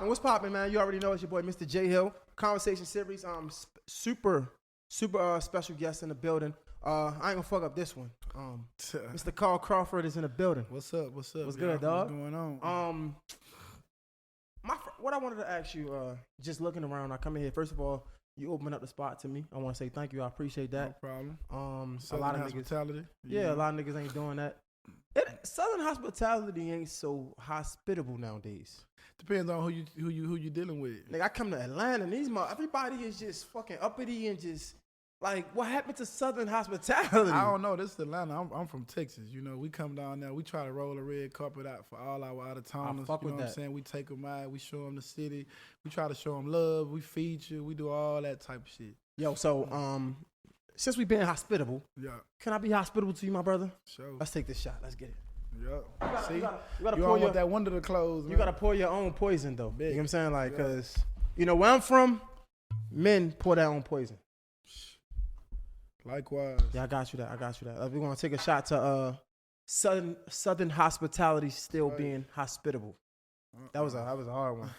And what's poppin', man? You already know it's your boy, Mr. J Hill. Conversation series. Super special guest in the building. I ain't gonna fuck up this one. Mr. Crawford is in the building. What's up? What's good, dog? What's going on? What I wanted to ask you, just looking around, I come in here. First of all, you opened up the spot to me. I want to say thank you. I appreciate that. No problem. A lot of hospitality. A lot of niggas ain't doing that. Southern hospitality ain't so hospitable nowadays. Depends on who you dealing with. Like I come to Atlanta, and everybody is just fucking uppity and just like, what happened to Southern hospitality? I don't know. This is Atlanta. I'm from Texas. You know, we come down there. We try to roll a red carpet out for all our out of towners. You know what I'm saying? We take them out. We show them the city. We try to show them love. We feature. We do all that type of shit. Yo, so since we been hospitable, can I be hospitable to you, my brother? Sure. Let's take this shot. Let's get it. Yeah. See, you don't want that window to close. Man. You gotta pour your own poison, though. Big. You know what I'm saying? Like, cause you know where I'm from, men pour their own poison. Likewise. Yeah, I got you that. We're gonna take a shot to Southern hospitality still being hospitable. That was a hard one.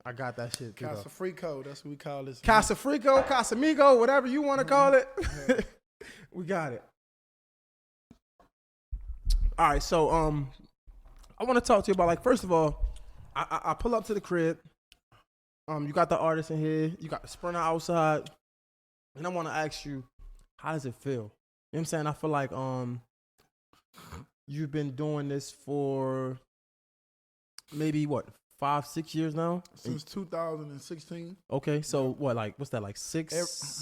I got that shit. Casa Frico, that's what we call this. Casa Frico, Casamigo, whatever you want to call it. We got it. All right, so I want to talk to you about, like, first of all, I pull up to the crib. You got the artist in here. You got the Sprinter outside, and I want to ask you, how does it feel? You know what I'm saying? I feel like you've been doing this for maybe 5-6 years now? Since 2016. Okay, so what's that, like 6? You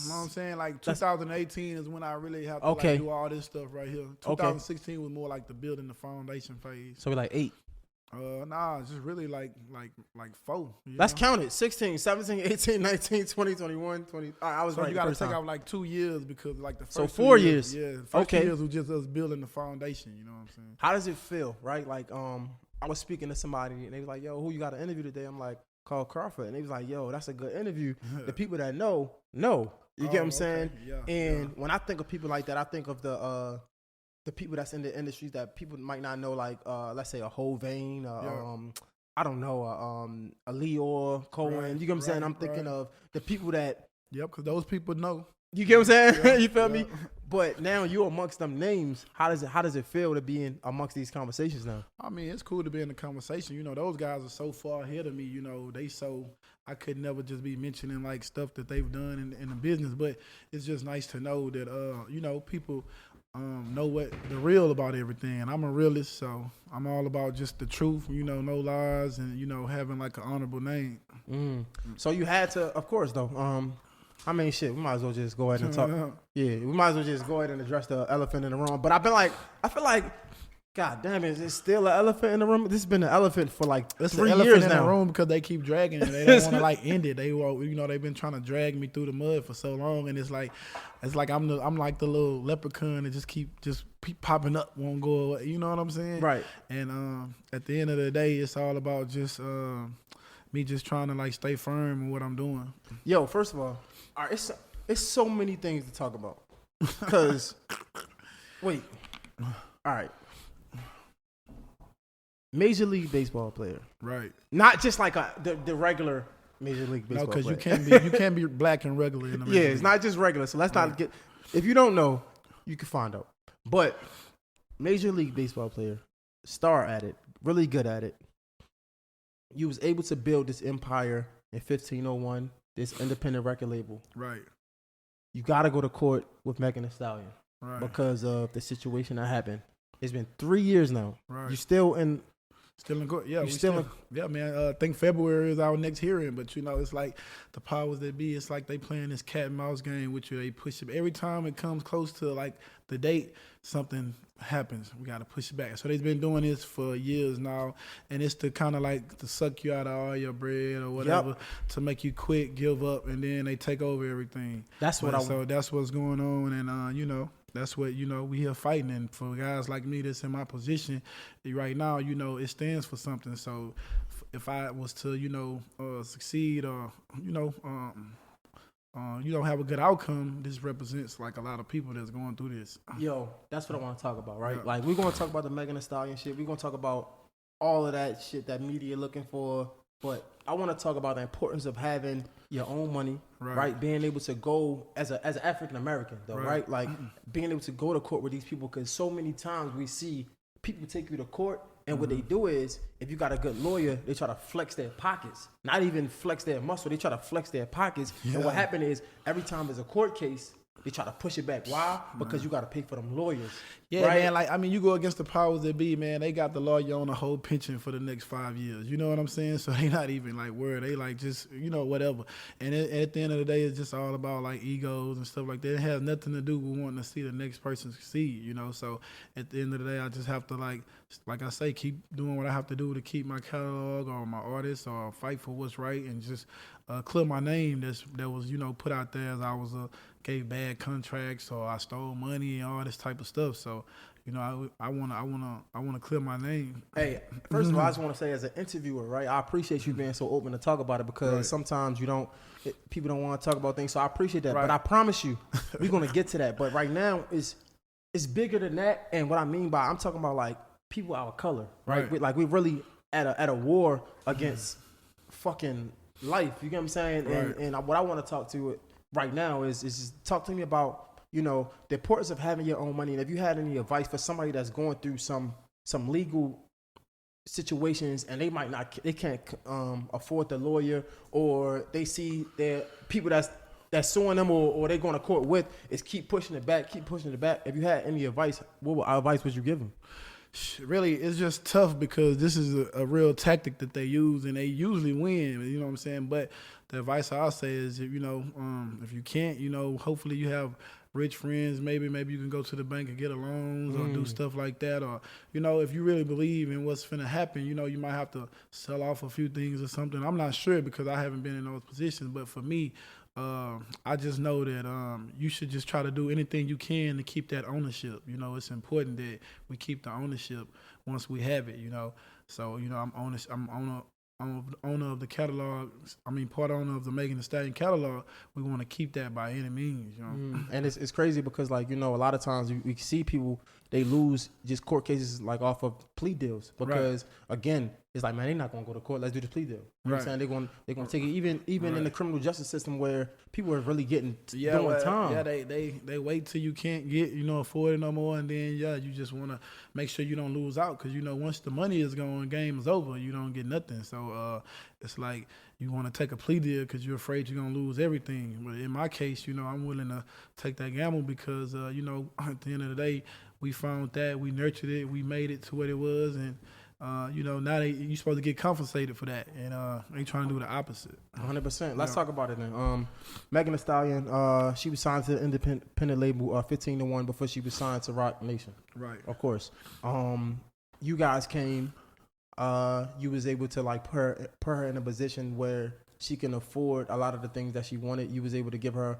know what I'm saying? Like 2018 is when I really have to like, do all this stuff right here. 2016 was more like the building the foundation phase. So we're like 8. Nah, it's just really like 4. That's counted. 16, 17, 18, 19, 20, 21, 20. I was so right. You got to take out like 2 years because like the first so 4 years. Yeah, the first 2 years was just us building the foundation. You know what I'm saying? How does it feel, right? Like I was speaking to somebody and they was like, "Yo, who you got to interview today?" I'm like, "Call Crawford," and they was like, "Yo, that's a good interview." The people that know. You get what I'm saying? Yeah, and when I think of people like that, I think of the people that's in the industries that people might not know, like let's say a Hovain, I don't know, a Leor Cohen. Right, you get what I'm saying? I'm thinking of the people that. Yep, because those people know. You get what I'm saying? You feel me? But now you're amongst them names. How does it feel to be in amongst these conversations now? I mean, it's cool to be in the conversation. You know, those guys are so far ahead of me. You know, I could never just be mentioning like stuff that they've done in the business. But it's just nice to know that you know, people know what the real about everything. And I'm a realist, so I'm all about just the truth. You know, no lies, and you know, having like an honorable name. So you had to, of course, though. I mean, shit, we might as well just go ahead and talk. Yeah, we might as well just go ahead and address the elephant in the room. But I feel like, God damn it, is it still an elephant in the room? This has been an elephant for like 3 years now. In the room because they keep dragging it. They don't want to like end it. They, you know, they've been trying to drag me through the mud for so long, and it's like I'm like the little leprechaun that just keep popping up, won't go away. You know what I'm saying? Right. And at the end of the day, it's all about just me just trying to like stay firm in what I'm doing. Yo, first of all right, it's so many things to talk about. Cause wait, all right, Major League Baseball player, right? Not just like the regular Major League Baseball. No, because player. you can't be black and regular in the Major League. It's not just regular. So let's not get. If you don't know, you can find out. But Major League Baseball player, star at it, really good at it. You was able to build this empire in 1501. This independent record label. Right. You got to go to court with Megan Thee Stallion. Right. Because of the situation that happened. It's been 3 years now. Right. You still in court. Yeah, yeah, man. I think February is our next hearing, but you know, it's like the powers that be. It's like they playing this cat and mouse game with you. They push it every time it comes close to like the date. Something happens. We got to push it back. So they've been doing this for years now, and it's to kind of like to suck you out of all your bread or whatever, to make you quit, give up, and then they take over everything. So that's what's going on, and you know. That's what, you know, we here fighting. And for guys like me that's in my position right now, you know, it stands for something. So if I was to, you know, succeed or, you know, you don't have a good outcome, this represents like a lot of people that's going through this. Yo, that's what I want to talk about, right? Yeah. Like, we're going to talk about the Megan Thee Stallion shit. We're going to talk about all of that shit that media looking for. But I want to talk about the importance of having your own money, right? Being able to go as an African American, though, right? Like being able to go to court with these people, because so many times we see people take you to court, and what they do is, if you got a good lawyer, they try to flex their pockets, not even flex their muscle. They try to flex their pockets, and what happened is every time there's a court case, they try to push it back. Why? Because you got to pay for them lawyers. Yeah, right? Man. Like, I mean, you go against the powers that be, man. They got the lawyer on a whole pension for the next 5 years. You know what I'm saying? So they not even like worried. They like just, whatever. And at the end of the day, it's just all about like egos and stuff like that. It has nothing to do with wanting to see the next person succeed, So at the end of the day, I just have to like I say, keep doing what I have to do to keep my catalog or my artists, or fight for what's right, and just clear my name that was put out there as I was gave bad contracts, or I stole money and all this type of stuff. So I wanna clear my name. Hey, first of all, I just want to say, as an interviewer, right, I appreciate you being so open to talk about it, because sometimes people don't want to talk about things. So I appreciate that. But I promise you, we're gonna get to that. But right now, it's bigger than that. And what I mean by, I'm talking about like people our color, right? We really at a war against fucking life. You get what I'm saying? Right. And what I want to talk to it right now is just talk to me about the importance of having your own money. And if you had any advice for somebody that's going through some legal situations, and they can't afford the lawyer, or they see their people that's suing them, or they going to court with, is keep pushing it back. If you had any advice, what advice would you give them? Really, it's just tough, because this is a real tactic that they use, and they usually win. You know what I'm saying? But the advice I'll say is, if you can't, hopefully you have rich friends. Maybe you can go to the bank and get a loan, or do stuff like that. Or if you really believe in what's finna happen, you might have to sell off a few things or something. I'm not sure, because I haven't been in those positions. But for me, I just know that you should just try to do anything you can to keep that ownership. It's important that we keep the ownership once we have it. So I'm owner of the catalog. Part owner of the Megan Thee Stallion catalog. We want to keep that by any means. And it's crazy, because a lot of times we see people, they lose just court cases like off of plea deals, because again, it's like, man, they're not gonna go to court. Let's do the plea deal. You know what I'm saying? They're gonna take it, even in the criminal justice system, where people are really getting doing time. Yeah, they wait till you can't get afford it no more, and then you just want to make sure you don't lose out, because once the money is gone, game is over. You don't get nothing. So it's like you want to take a plea deal because you're afraid you're gonna lose everything. But in my case, I'm willing to take that gamble, because at the end of the day, we found that, we nurtured it, we made it to what it was, and now you're supposed to get compensated for that, and they trying to do the opposite. 100%. Let's talk about it then. Megan Thee Stallion, she was signed to the independent label 15-1 before she was signed to Roc Nation. Right. Of course. You guys came. You was able to put her in a position where she can afford a lot of the things that she wanted. You was able to give her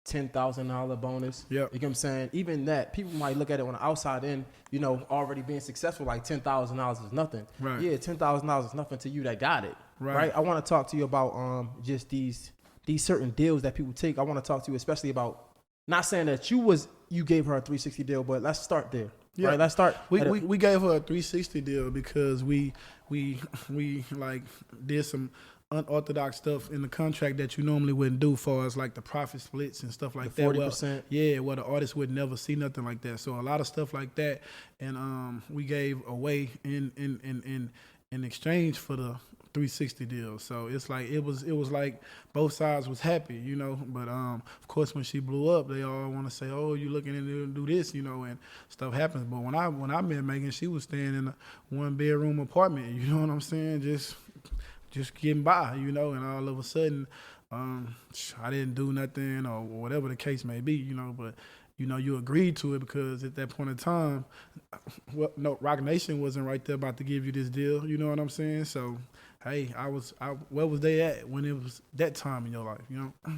$10,000 bonus. Yeah. You know what I'm saying? Even that, people might look at it on the outside end, already being successful, like $10,000 is nothing. Right. Yeah, $10,000 is nothing to you that got it. Right. I want to talk to you about just these certain deals that people take. I want to talk to you especially about, not saying that you gave her a 360 deal, but let's start there. Yeah. Right, let's start. We gave her a 360 deal because we did some unorthodox stuff in the contract that you normally wouldn't do, for us like the profit splits and stuff like that. 40%. Well, the artist would never see nothing like that. So a lot of stuff like that, and we gave away in exchange for the 360 deal. So it's like it was like both sides was happy, But of course, when she blew up, they all want to say, "Oh, you looking to do this," and stuff happens. But when I met Megan, she was staying in a 1-bedroom apartment. You know what I'm saying? Just getting by, and all of a sudden, I didn't do nothing, or whatever the case may be, But you agreed to it, because at that point in time, Roc Nation wasn't right there about to give you this deal. You know what I'm saying? So, hey, where was they at when it was that time in your life?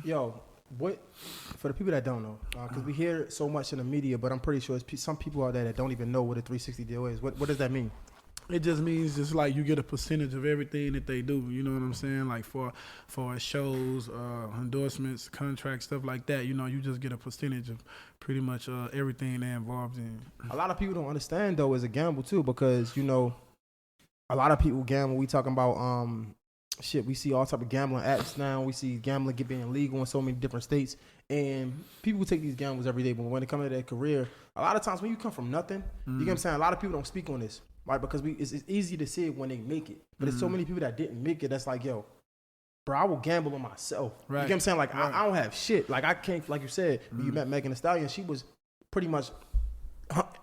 Yo, what, for the people that don't know, because we hear it so much in the media, but I'm pretty sure it's some people out there that don't even know what a 360 deal is. What does that mean? It just means just like you get a percentage of everything that they do. You know what I'm saying? Like for shows, endorsements, contracts, stuff like that. You just get a percentage of pretty much everything they're involved in. A lot of people don't understand, though, it's a gamble too, because a lot of people gamble. We talking about shit. We see all type of gambling apps now. We see gambling being legal in so many different states, and people take these gambles every day. But when it comes to their career, a lot of times when you come from nothing, you get what I'm saying. A lot of people don't speak on this, right? Because it's easy to see it when they make it, but there's so many people that didn't make it. That's like, yo, bro, I will gamble on myself. Right. You get what I'm saying? Like, right. I don't have shit. Like, I can't, like you said, you met Megan Thee Stallion. She was pretty much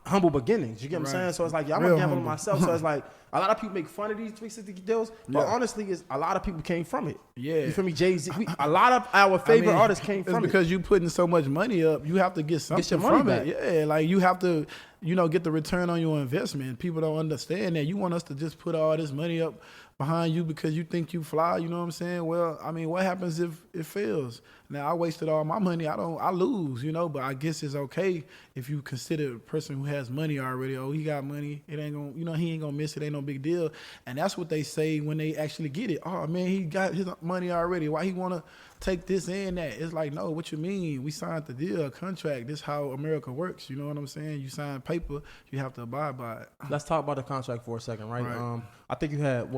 humble beginnings. You get what I'm saying? So it's like, yeah, I'm going to gamble on myself. So it's like, a lot of people make fun of these 360 deals, but honestly, a lot of people came from it. Yeah. You feel me? Jay-Z. A lot of our favorite artists came from it. Because you putting so much money up, you have to get something from it. Yeah, like you have to, get the return on your investment. People don't understand that. You want us to just put all this money up behind you because you think you fly, you know what I'm saying? Well, I mean, what happens if it fails? Now, I wasted all my money. I lose, but I guess it's okay if you consider a person who has money already. Oh, he got money. It ain't gonna, he ain't gonna miss it. Ain't no big deal. And that's what they say when they actually get it. Oh, man, he got his money already. Why he want to take this and that? It's like, no, what you mean? We signed the deal, a contract. This is how America works. You know what I'm saying? You sign paper, you have to abide by it. Let's talk about the contract for a second, right? I think you had,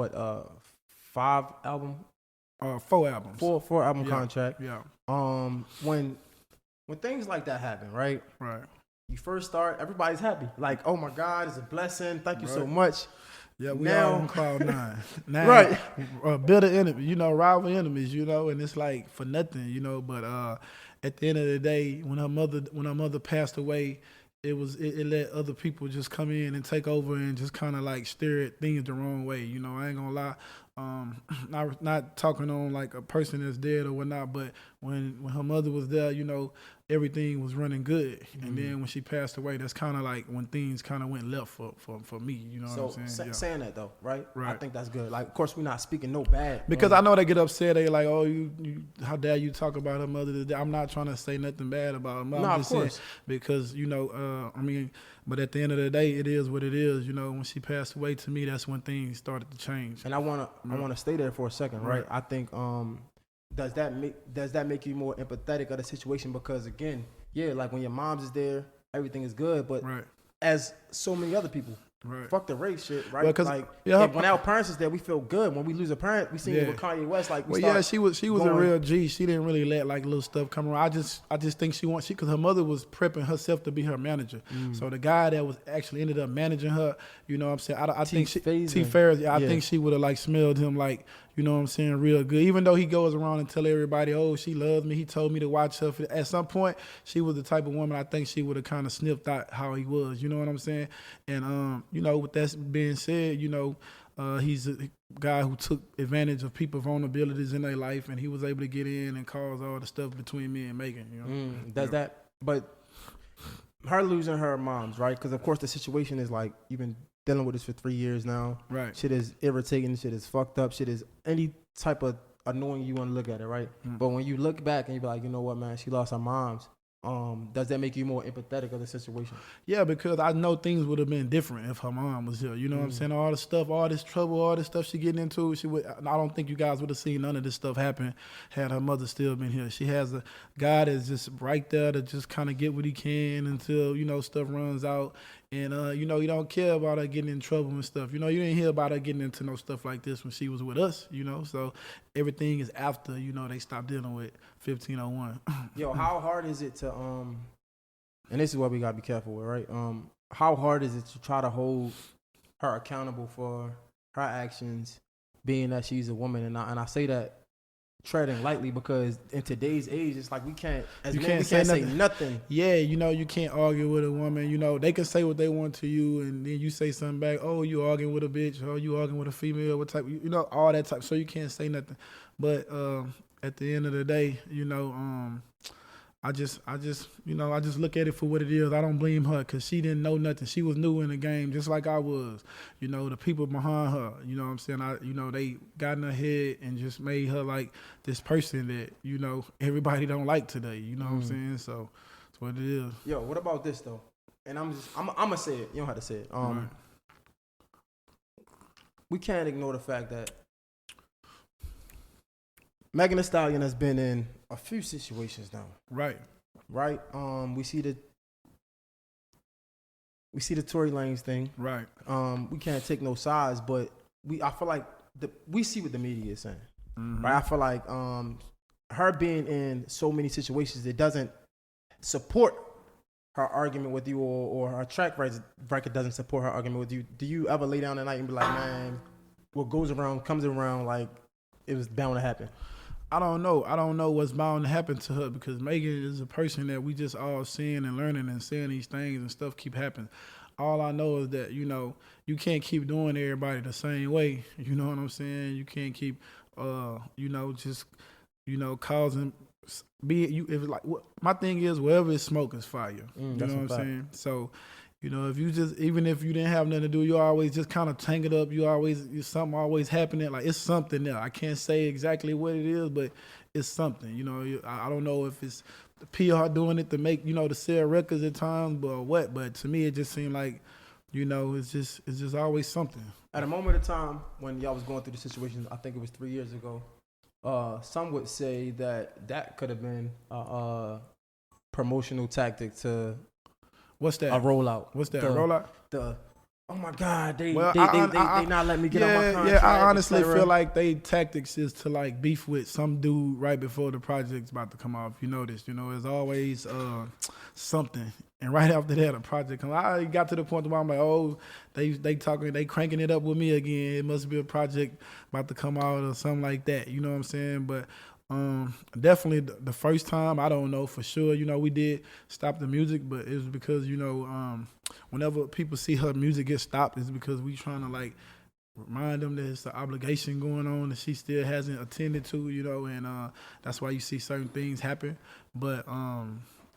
5 album? 4 albums. Four album contract. Yeah. When things like that happen, right? Right. You first start, everybody's happy. Like, oh my God, it's a blessing. Thank you so much. Yeah, we all on cloud 9. Now, right. Bitter enemy, rival enemies, and it's like for nothing, but at the end of the day, when her mother passed away, it let other people just come in and take over and just kind of like steer things the wrong way. I ain't gonna lie. Not talking on like a person that's dead or whatnot, but when her mother was there, everything was running good. And then when she passed away, that's kind of like when things kind of went left for me. You know what I'm saying? Saying that though, right? I think that's good. Like, of course, we're not speaking no bad. Because I know they get upset. They like, oh, you how dare you talk about her mother today? I'm not trying to say nothing bad about her mother. No, of course. Because, but at the end of the day, it is what it is. When she passed away, to me, that's when things started to change. And I wanna stay there for a second, right? I think does that make you more empathetic of the situation? Because again, like when your mom's is there, everything is good, but as so many other people, fuck the race shit, right? When our parents is there, we feel good. When we lose a parent, we seen it with Kanye West. Like, she was a real G. She didn't really let like little stuff come around. I just think because her mother was prepping herself to be her manager. So the guy that was actually ended up managing her, you know what I'm saying? I think T Ferris. I think she would have like smelled him like, you know what I'm saying, real good. Even though he goes around and tell everybody, oh, she loves me. He told me to watch her. At some point, she was the type of woman I think she would have kind of sniffed out how he was. You know what I'm saying? And, with that being said, he's a guy who took advantage of people's vulnerabilities in their life, and he was able to get in and cause all the stuff between me and Megan. But her losing her mom's, right? Because, of course, the situation is like, you've been dealing with this for 3 years now. Right. Shit is irritating. Shit is fucked up. Shit is any type of annoying you want to look at it, right? But when you look back and you be like, you know what, man, she lost her mom's. Does that make you more empathetic of the situation? Yeah, because I know things would have been different if her mom was here. You know what I'm saying? All the stuff, all this trouble, all this stuff she getting into, I don't think you guys would have seen none of this stuff happen had her mother still been here. She has a guy that's just right there to just kind of get what he can until, stuff runs out. And, you don't care about her getting in trouble and stuff. You didn't hear about her getting into no stuff like this when she was with us, So everything is after, they stopped dealing with 1501. Yo, how hard is it to, and this is what we got to be careful with, right? How hard is it to try to hold her accountable for her actions, being that she's a woman? And I say that treading lightly because in today's age, it's like we can't say nothing. Yeah, you can't argue with a woman. They can say what they want to you, and then you say something back. Oh, you arguing with a bitch? Oh, you arguing with a female? What type? All that type. So you can't say nothing. But at the end of the day, I just look at it for what it is. I don't blame her because she didn't know nothing. She was new in the game, just like I was. The people behind her, you know what I'm saying? They got in her head and just made her like this person that, everybody don't like today. You know what I'm saying? So that's what it is. Yo, what about this though? And I'm gonna say it. You don't have to say it. Right. We can't ignore the fact that Megan Thee Stallion has been in a few situations now. Right. We see the Tory Lanez thing. Right. We can't take no sides, but I feel like we see what the media is saying, right? I feel like her being in so many situations, it doesn't support her argument with you, or her track record doesn't support her argument with you. Do you ever lay down at night and be like, man, what goes around comes around, like it was bound to happen? I don't know what's bound to happen to her, because Megan is a person that we just all seeing and learning and seeing these things and stuff keep happening. All I know is that, you know, you can't keep doing everybody the same way. You know what I'm saying? You can't keep, just, causing. If like my thing is, wherever it's smoke is fire. You know what I'm saying? So, if you just, even if you didn't have nothing to do, you always just kind of tank it up. Something always happening. Like, it's something there. I can't say exactly what it is, but it's something. I don't know if it's the PR doing it to make, to sell records at times, but to me it just seemed like, it's just always something. At a moment of time when y'all was going through the situation, I think it was 3 years ago, some would say that could have been a promotional tactic to what's that? A rollout. What's that? Rollout? Oh my God, they not let me get on my contract. Yeah, I honestly feel like they tactics is to like beef with some dude right before the project's about to come off. You know this, there's always something. And right after that, a project comes. I got to the point where I'm like, oh, they cranking it up with me again. It must be a project about to come out or something like that. You know what I'm saying? But definitely the first time, I don't know for sure. We did stop the music, but it was because, whenever people see her music get stopped, it's because we trying to like remind them that it's an obligation going on that she still hasn't attended to, and that's why you see certain things happen. But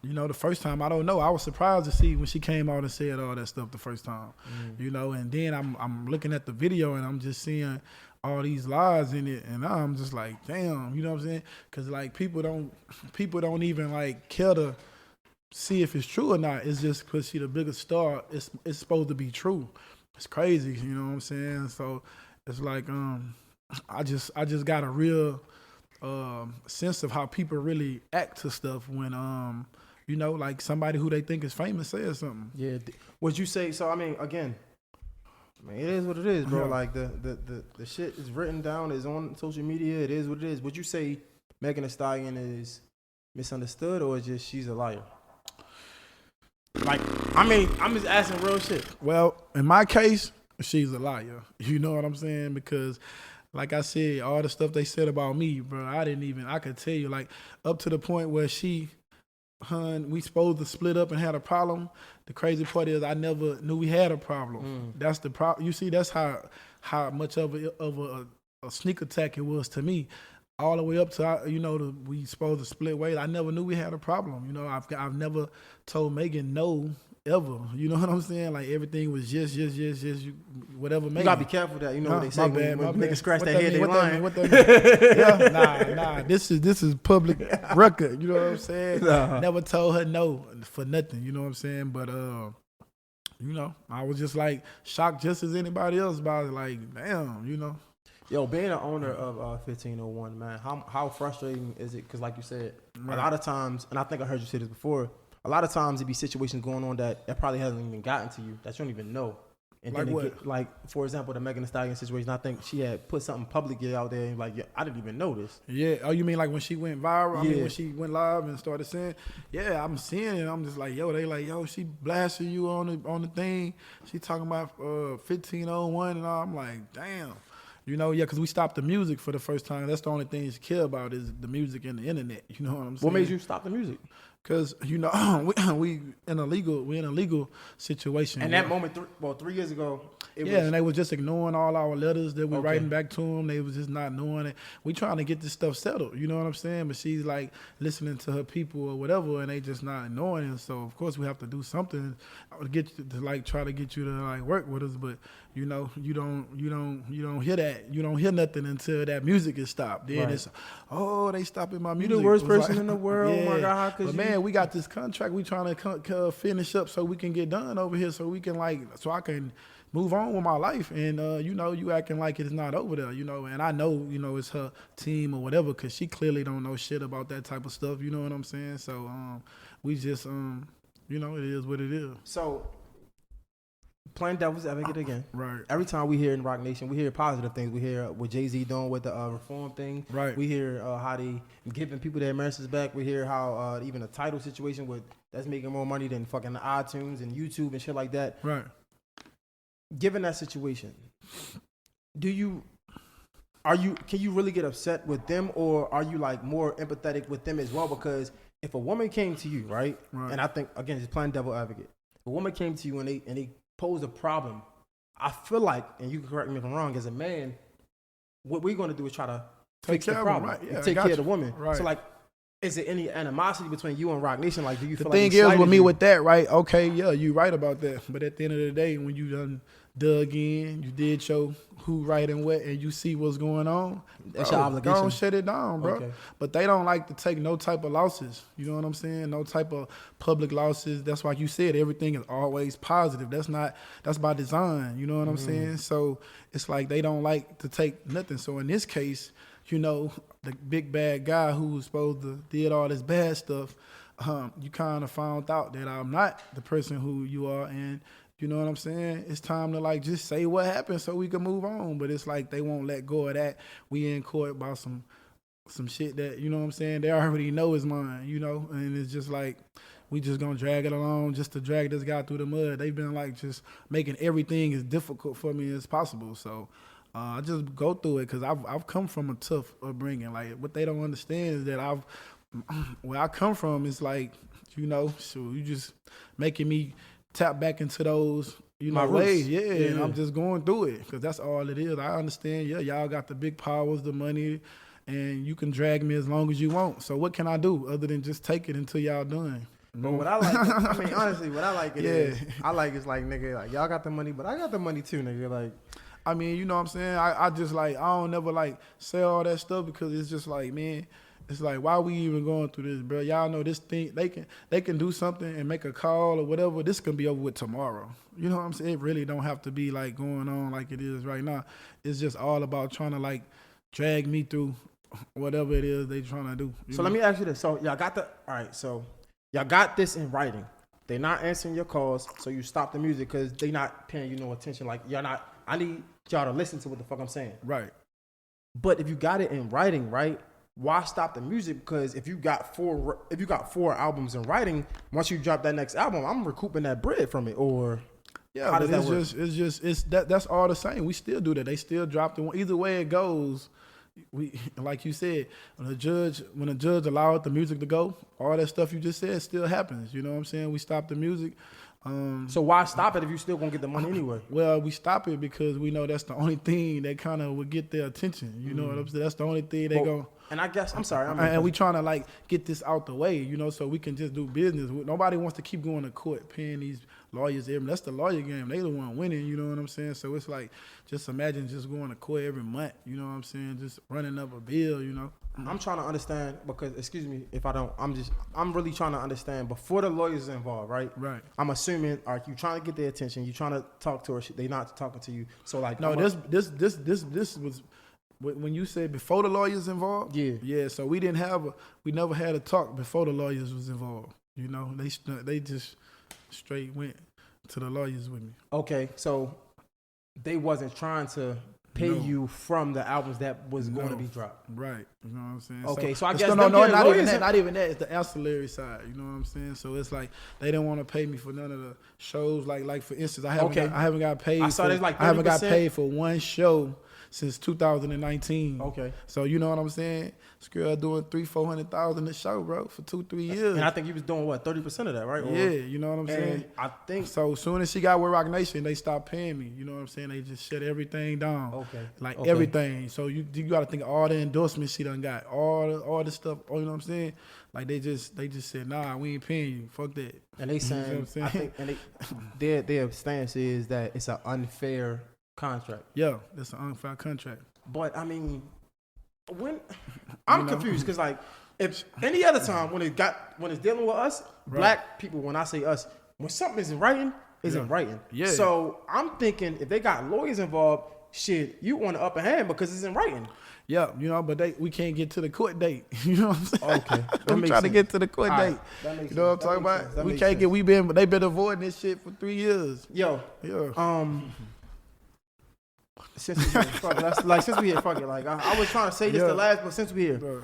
the first time, I don't know. I was surprised to see when she came out and said all that stuff the first time, and then I'm looking at the video and I'm just seeing all these lies in it, and I'm just like, damn, you know what I'm saying? Because like people don't even like care to see if it's true or not. It's just because she the biggest star. It's supposed to be true. It's crazy, you know what I'm saying? So it's like I just got a real sense of how people really act to stuff when like somebody who they think is famous says something. Yeah. Would you say so? I mean, again, it is what it is, bro. Yeah. Like the shit is written down, is on social media. It is what it is. Would you say Megan Thee Stallion is misunderstood, or just she's a liar? Like, I mean, I'm just asking real shit. Well, in my case, she's a liar. You know what I'm saying? Because, like I said, all the stuff they said about me, bro, I could tell you, like, up to the point where we supposed to split up and had a problem. The crazy part is I never knew we had a problem. That's the problem. You see, that's how much of a sneak attack it was to me. All the way up to, we supposed to split ways. I never knew we had a problem. I've never told Megan no, ever. You know what I'm saying? Like, everything was just whatever Megan. You gotta be careful that, what they say. When niggas scratch their head, they lying. What that mean? Nah. This is public record. You know what I'm saying? Nah. Never told her no for nothing. You know what I'm saying? But, I was just, like, shocked just as anybody else about it. Like, damn, Yo, being an owner of 1501, man, how frustrating is it? Because like you said, right, a lot of times, and I think I heard you say this before, a lot of times it be situations going on that probably hasn't even gotten to you, that you don't even know. And like then what? For example, the Megan Thee Stallion situation, I think she had put something publicly out there and like, yeah, I didn't even know this. Yeah. Oh, you mean like when she went viral? Yeah. I mean, when she went live and started saying, yeah, I'm seeing it. I'm just like, she blasting you on the thing. She talking about 1501 and all. I'm like, damn. Because we stopped the music for the first time. That's the only thing she care about is the music and the internet. You know what I'm saying? What made you stop the music? Because, we in a legal situation. And that moment, 3 years ago, and they was just ignoring all our letters that we writing back to them. They was just not knowing it. We trying to get this stuff settled. You know what I'm saying? But she's like listening to her people or whatever, and they just not knowing it. So of course we have to do something to get you to like try to get you to like work with us. But you don't hear that. You don't hear nothing until that music is stopped. Then It's they stopping my music. You the worst person in the world. Yeah. Oh my God! But man, we got this contract. We trying to finish up so we can get done over here. So we can so I can move on with my life. And, you acting like it's not over there, and I know, it's her team or whatever, because she clearly don't know shit about that type of stuff. You know what I'm saying? So we just, it is what it is. So playing devil's advocate again. Right. Every time we hear in Rock Nation, we hear positive things. We hear what Jay-Z doing with the reform thing. Right. We hear how they giving people their messages back. We hear how even a title situation that's making more money than fucking iTunes and YouTube and shit like that. Right. Given that situation, can you really get upset with them, or are you like more empathetic with them as well? Because if a woman came to you, right? And I think again, just playing devil advocate. If a woman came to you and they posed a problem, I feel like, and you can correct me if I'm wrong, as a man, what we're going to do is try to fix the problem, right? Yeah, and take care of the woman. Right. So like, is there any animosity between you and Rock Nation? Like, do you feel the like thing is with me with that, right? Okay, yeah, you right about that. But at the end of the day, when you done dug in, you did your who right and what, and you see what's going on, that's your obligation. Don't shut it down, bro. Okay. But they don't like to take no type of losses. You know what I'm saying? No type of public losses. That's why you said everything is always positive. That's by design. You know what I'm saying? So it's like they don't like to take nothing. So in this case, you know, the big bad guy who was supposed to did all this bad stuff, you kind of found out that I'm not the person who you are, and you know what I'm saying? It's time to like just say what happened so we can move on. But it's like they won't let go of that. We in court about some shit that, you know what I'm saying, they already know is mine, you know? And it's just like we just gonna drag it along just to drag this guy through the mud. They've been like just making everything as difficult for me as possible. So I just go through it because I've come from a tough upbringing. Like what they don't understand is that where I come from is like, you know, so you just making me tap back into those, you know, ways. Yeah, and I'm just going through it because that's all it is. I understand, yeah, y'all got the big powers, the money, and you can drag me as long as you want. So what can I do other than just take it until y'all done? But what I like, I mean, honestly, what I like is, I like it's like, nigga, like y'all got the money, but I got the money too, nigga. Like, I mean, you know what I'm saying? I just like, I don't never like say all that stuff because it's just like, man, it's like, why we even going through this, bro? Y'all know this thing, they can do something and make a call or whatever. This can be over with tomorrow. You know what I'm saying? It really don't have to be like going on like it is right now. It's just all about trying to like drag me through whatever it is they trying to do. So let me ask you this. So y'all got this in writing. They not answering your calls, so you stop the music because they not paying you no attention. Like I need y'all to listen to what the fuck I'm saying. Right. But if you got it in writing, right? Why stop the music? Because if you got four albums in writing, once you drop that next album, I'm recouping that bread from it. Or yeah, how does that work? That's all the same. We still do that. They still drop the one. Either way it goes, we like you said, when a judge allowed the music to go, all that stuff you just said still happens. You know what I'm saying? We stop the music. So why stop it if you still gonna get the money anyway? Well, we stop it because we know that's the only thing that kind of would get their attention. You know what I'm saying? That's the only thing they go. And I guess, I'm sorry. And we trying to like get this out the way, you know, so we can just do business. Nobody wants to keep going to court paying these lawyers. That's the lawyer game. They the one winning, you know what I'm saying? So it's like, just imagine just going to court every month, you know what I'm saying? Just running up a bill, you know? I'm trying to understand because, excuse me if I don't, I'm really trying to understand before the lawyers involved, right? Right. I'm assuming, all right, you trying to get their attention, you trying to talk to her, they not talking to you. So like, no, this was when you said before the lawyers involved. Yeah. So we never had a talk before the lawyers was involved. You know, they just straight went to the lawyers with me. Okay, so they wasn't trying to pay you from the albums that was going to be dropped. Right. You know what I'm saying? Okay, so I guess not even that. It's the ancillary side. You know what I'm saying? So it's like they didn't want to pay me for none of the shows. Like for instance, I haven't got paid. I haven't got paid for one show since 2019. Okay. So you know what I'm saying? This girl doing $300,000-400,000 a show, bro, for 2-3 years. And I think you was doing what, 30% of that, right? Yeah, you know what I'm saying? I think so. As soon as she got with Rock Nation, they stopped paying me. You know what I'm saying? They just shut everything down. Okay. Everything. So you got to think of all the endorsements she done got, all the stuff. You know what I'm saying? Like they just said, nah, we ain't paying you. Fuck that. And they saying, you know what I'm saying? I think, and their stance is that it's an unfair contract. Yeah, that's an unfair contract. But I mean, I'm confused because like if any other time when it's dealing with us, black people, when I say us, when something isn't writing, isn't writing. Yeah. So I'm thinking if they got lawyers involved, shit, you want an upper hand because it's in writing. Yeah, you know, but we can't get to the court date. You know what I'm saying? Okay. I'm trying to get to the court date. You know what I'm talking about? We can't get. They've been avoiding this shit for 3 years. Yo. Yeah. Since we here, fuck it. Since we here, fuck it. Like I was trying to say this the last, but since we here,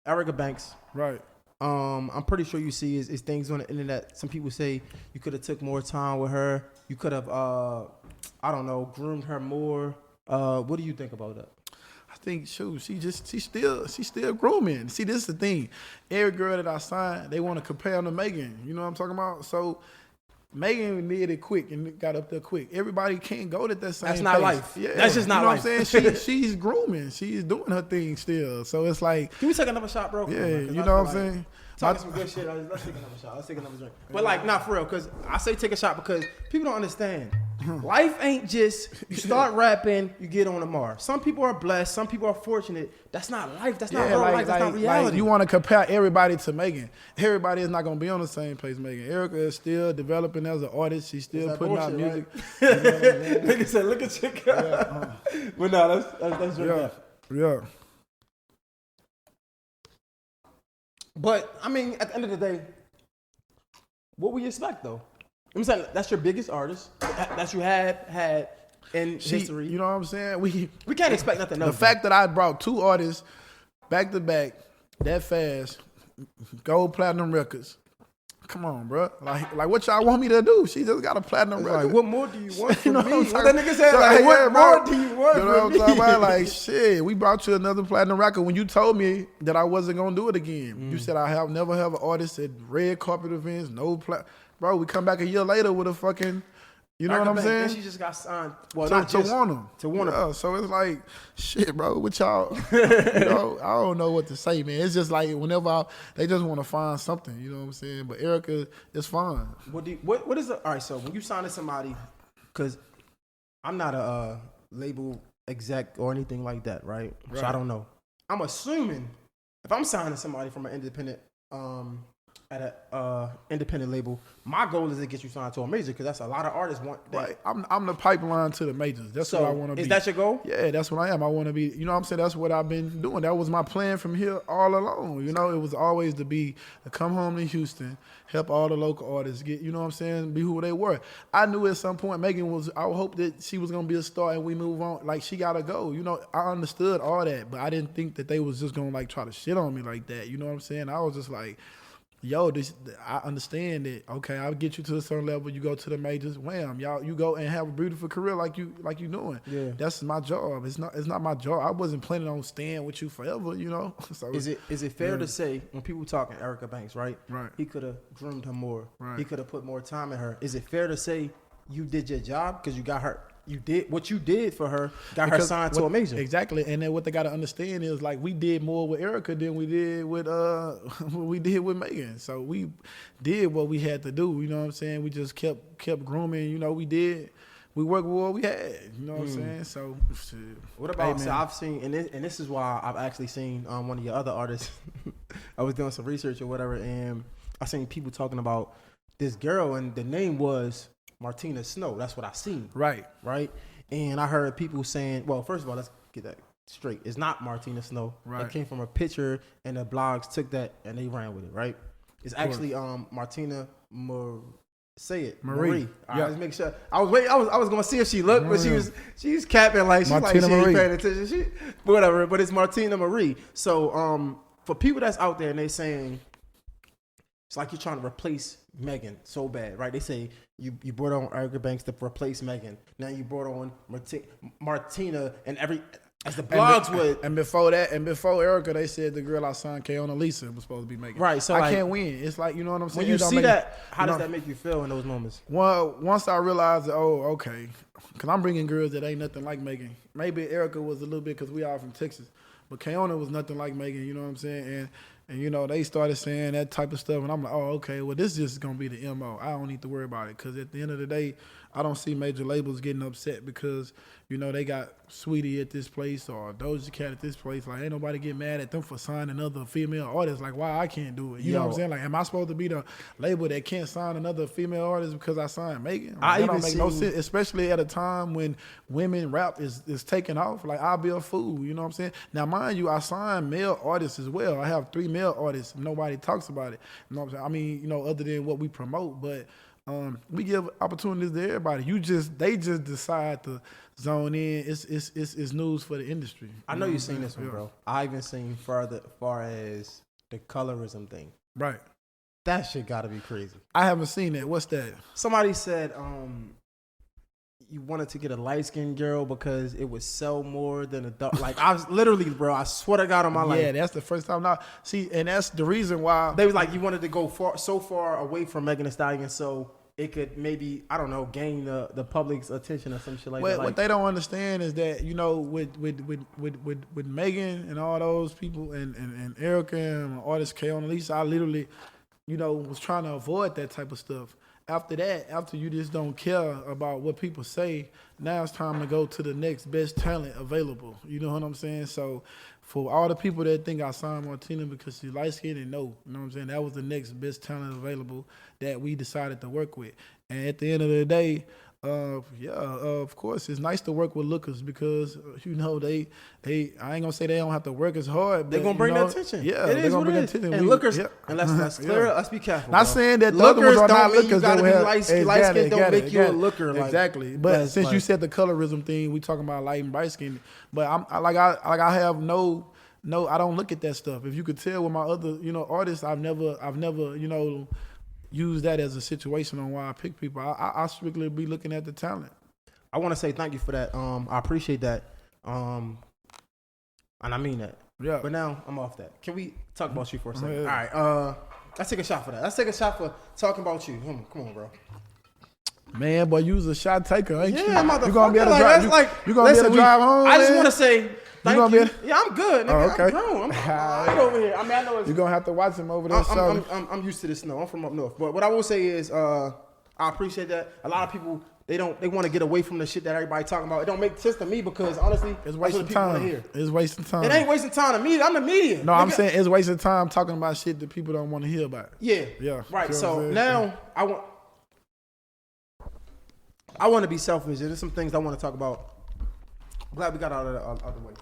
Erica Banks. Right. I'm pretty sure you see is things on the internet. Some people say you could have took more time with her. You could have, I don't know, groomed her more. What do you think about that? I think, shoot, she's still grooming. See, this is the thing. Every girl that I sign, they want to compare them to Megan. You know what I'm talking about? So Megan did it quick and got up there quick. Everybody can't go at that same That's not pace. life. Yeah. That's just not life. You know what I'm saying? She's grooming. She's doing her thing still. So it's like. Can we take another shot, bro? Yeah, you know what I'm saying? Talking some good shit. Let's take another shot. Let's take another drink. But like, not for real, because I say take a shot because people don't understand. Life ain't just you start rapping, you get on the Mars. Some people are blessed. Some people are fortunate. That's not life. That's not real life. That's not reality. Like you want to compare everybody to Megan. Everybody is not going to be on the same pace Megan. Erica is still developing as an artist. She's still putting out music. Right? You know what I mean? Nigga said, look at your guy. But no, that's drink. Yeah. But, I mean, at the end of the day, what we expect, though? I'm saying that's your biggest artist that you had in history. You know what I'm saying? We can't expect nothing else. The fact that I brought 2 artists back to back that fast, gold platinum records. Come on, bro. Like what y'all want me to do? She just got a platinum record. Like, what more do you want from you know me? What that nigga said, like, what more do you want from me? You know what I'm talking about? Like, shit, we brought you another platinum record when you told me that I wasn't going to do it again. You said never have an artist at red carpet events, no Bro, we come back a year later with a fucking, you know what I'm saying? And she just got signed. Well, to Warner. To Warner. Yeah, so it's like, shit, bro, with y'all, you know, I don't know what to say, man. It's just like whenever they just want to find something, you know what I'm saying? But Erica is fine. What is all right, so when you sign to somebody, because I'm not a label exec or anything like that, right? So I don't know. I'm assuming if I'm signing somebody from an independent, at a independent label, my goal is to get you signed to a major because that's a lot of artists want that. Right. I'm the pipeline to the majors. That's what I want to be. Is that your goal? Yeah, that's what I am. I want to be, you know what I'm saying? That's what I've been doing. That was my plan from here all along. You know, it was always to come home to Houston, help all the local artists get, you know what I'm saying, be who they were. I knew at some point I hope that she was going to be a star and we move on. Like, she got to go. You know, I understood all that, but I didn't think that they was just going to, like, try to shit on me like that. You know what I'm saying? I was just like, yo, I understand that. Okay, I'll get you to a certain level. You go to the majors, wham, y'all. You go and have a beautiful career like you doing. Yeah, that's my job. It's not my job. I wasn't planning on staying with you forever. You know. So is it fair to say when people talking Erica Banks, right? Right. He could have groomed her more. Right. He could have put more time in her. Is it fair to say you did your job because you got her? You did what you did for her, her signed to a major. Exactly, and then what they got to understand is like we did more with Erica than we did with Megan. So we did what we had to do. You know what I'm saying? We just kept grooming. You know, we worked with what we had. You know what I'm saying? So shit. What about? So I've seen, and this is why I've actually seen one of your other artists. I was doing some research or whatever, and I seen people talking about this girl, and the name was Martina Snow. That's what I seen. Right. And I heard people saying, well, first of all, let's get that straight. It's not Martina Snow. Right. It came from a picture, and the blogs took that and they ran with it. Right. It's actually Martina Marie. Yeah. Let's make sure. I was gonna see if she looked, but she's capping like she's Martina like she Marie. ain't paying attention. Whatever. But it's Martina Marie. So for people that's out there and they saying it's like you're trying to replace Megan so bad, right? They say you brought on Erica Banks to replace Megan. Now you brought on Martina and as the blogs would. And before Erica, they said the girl I signed, Keona Lisa, was supposed to be Megan. Right. So I can't win. It's like, you know what I'm saying? When you see that, how does that make you feel in those moments? Well, once I realized that, okay, because I'm bringing girls that ain't nothing like Megan. Maybe Erica was a little bit because we are from Texas, but Keona was nothing like Megan. You know what I'm saying? And you know, they started saying that type of stuff, and I'm like, okay, well, this is just going to be the MO. I don't need to worry about it, because at the end of the day, I don't see major labels getting upset because, you know, they got Sweetie at this place or Doja Cat at this place. Like, ain't nobody get mad at them for signing another female artist. Like, why I can't do it? You know what I'm saying? Like, am I supposed to be the label that can't sign another female artist because I signed Megan? Like, that don't make no sense, especially at a time when women rap is taking off, like I'll be a fool. You know what I'm saying? Now, mind you, I sign male artists as well. I have 3 male artists. Nobody talks about it. You know what I'm saying? I mean, you know, other than what we promote, but we give opportunities to everybody. They just decide to zone in. It's news for the industry. I know you've seen this one, bro. I even seen far as the colorism thing. Right. That shit gotta be crazy. I haven't seen that. What's that? Somebody said you wanted to get a light-skinned girl because it would sell more than a dark. Like, I was literally, bro, I swear to God on my life. Yeah, that's the first time now. See, and that's the reason why. They was like, you wanted to go so far away from Megan Thee Stallion so it could maybe, I don't know, gain the public's attention or some shit like that. What they don't understand is that, you know, with Megan and all those people and Erica and artist K on the lease, I literally, you know, was trying to avoid that type of stuff. After that, after you just don't care about what people say, now it's time to go to the next best talent available. You know what I'm saying? So for all the people that think I signed Martina because she's light-skinned, and no, you know what I'm saying? That was the next best talent available that we decided to work with. And at the end of the day, of course, it's nice to work with lookers because, you know, they I ain't gonna say they don't have to work as hard. They're gonna bring the attention. Yeah, it is what it is. And lookers, and let's clear it. Let's be careful. Not saying that the other ones are not lookers. You gotta be light-skinned don't make you a looker. Exactly. But since you said the colorism thing, we talking about light and bright skin. But I have no, I don't look at that stuff. If you could tell with my other, you know, artists, I've never, you know, use that as a situation on why I pick people. I strictly be looking at the talent. I want to say thank you for that. I appreciate that. And I mean that. Yeah. But now I'm off that. Can we talk about you for a second? Yeah. All right. Let's take a shot for that. Let's take a shot for talking about you. Come on, bro. Man, boy, you was a shot taker, ain't you? Yeah, motherfucker. You gonna be able to drive? You gonna be able to drive home? I just want to say thank you. Yeah, I'm good. Nigga. Oh, okay. I'm grown. I'm right over here. I mean, I know it's. You're gonna have to watch him over there. I'm used to the snow. I'm from up north. But what I will say is, I appreciate that. A lot of people they want to get away from the shit that everybody talking about. It don't make sense to me because honestly, it's wasting time. It's wasting time. It ain't wasting time to me. I'm the media. No, I'm saying it's wasting time talking about shit that people don't want to hear about. Yeah. Right. So now I want to be selfish. There's some things I want to talk about. I'm glad we got out of the way.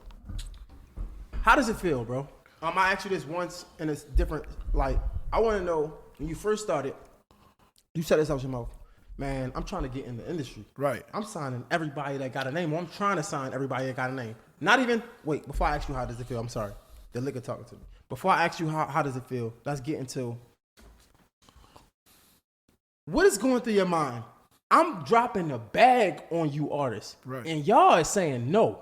How does it feel, bro? I asked you this once, and it's different. Like, I want to know, when you first started, you said this out your mouth. Man, I'm trying to get in the industry. Right. I'm signing everybody that got a name. Or I'm trying to sign everybody that got a name. Not even, wait, before I ask you how does it feel, I'm sorry. The liquor talking to me. Before I ask you how does it feel, let's get into what is going through your mind. I'm dropping a bag on you artists. Right. And y'all is saying no.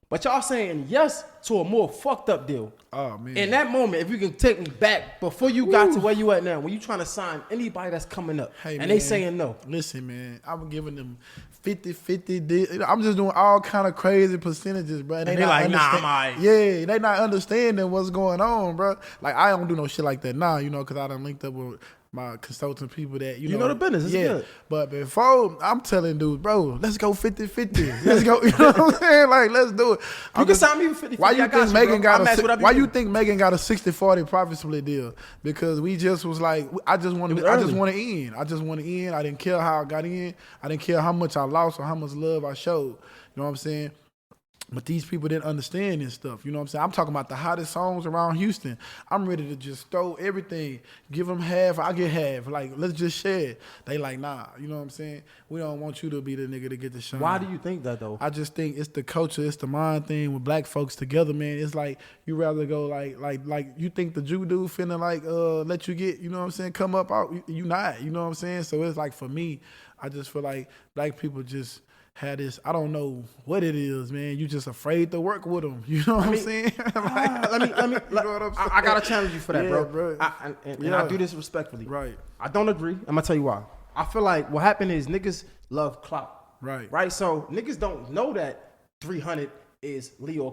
But y'all saying yes to a more fucked up deal. Oh, man. In that moment, if you can take me back before you got to where you at now, when you trying to sign anybody that's coming up, and they saying no. Listen, man, I'm giving them 50-50. I'm just doing all kind of crazy percentages, bro. And they like, nah, I'm all right. Yeah, they not understanding what's going on, bro. Like, I don't do no shit like that now, you know, because I done linked up with my consulting people that, you know the business. It's good. But before, I'm telling dudes, bro, let's go 50-50. Let's go, you know what I'm saying? Like, let's do it. You can sign me with 50-50. Why you think Megan got a 60-40 profit split deal? Because we just was like, I just want to in. I didn't care how I got in. I didn't care how much I lost or how much love I showed. You know what I'm saying? But these people didn't understand this stuff. You know what I'm saying? I'm talking about the hottest songs around Houston. I'm ready to just throw everything. Give them half, I get half. Like, let's just share it. They like, nah. You know what I'm saying? We don't want you to be the nigga to get the shine. Why do you think that, though? I just think it's the culture, it's the mind thing with black folks together, man. It's like you rather go like you think the Jew dude finna let you get, you know what I'm saying, come up out. You not, you know what I'm saying? So it's like for me, I just feel like black people just had this, I don't know what it is, man. You just afraid to work with them. You know what I'm saying? I gotta challenge you for that, bro. I do this respectfully. Right. I don't agree. I'm gonna tell you why. I feel like what happened is niggas love clout. Right. So niggas don't know that 300 is Leo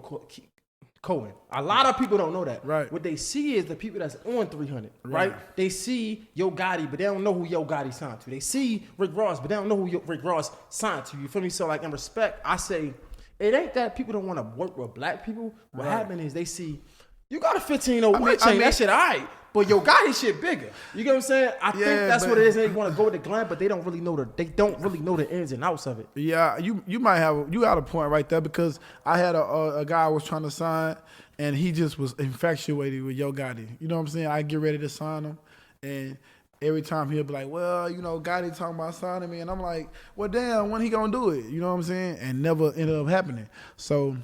Cohen. A lot of people don't know that. Right. What they see is the people that's on 300. Right. They see Yo Gotti, but they don't know who Yo Gotti signed to. They see Rick Ross, but they don't know who Rick Ross signed to. You feel me? So like in respect, I say it ain't that people don't want to work with black people. What happened is they see You got a 1501 chain. That shit all right. But yo got his shit bigger. You get what I'm saying? I think that's what it is. They want to go with the glam, but they don't really know the ins and outs of it. Yeah, you got a point right there because I had a guy I was trying to sign and he just was infatuated with Yo Gotti. You know what I'm saying? I get ready to sign him and every time he'll be like, well, you know, Gotti talking about signing me and I'm like, well damn, when he gonna do it? You know what I'm saying? And never ended up happening. So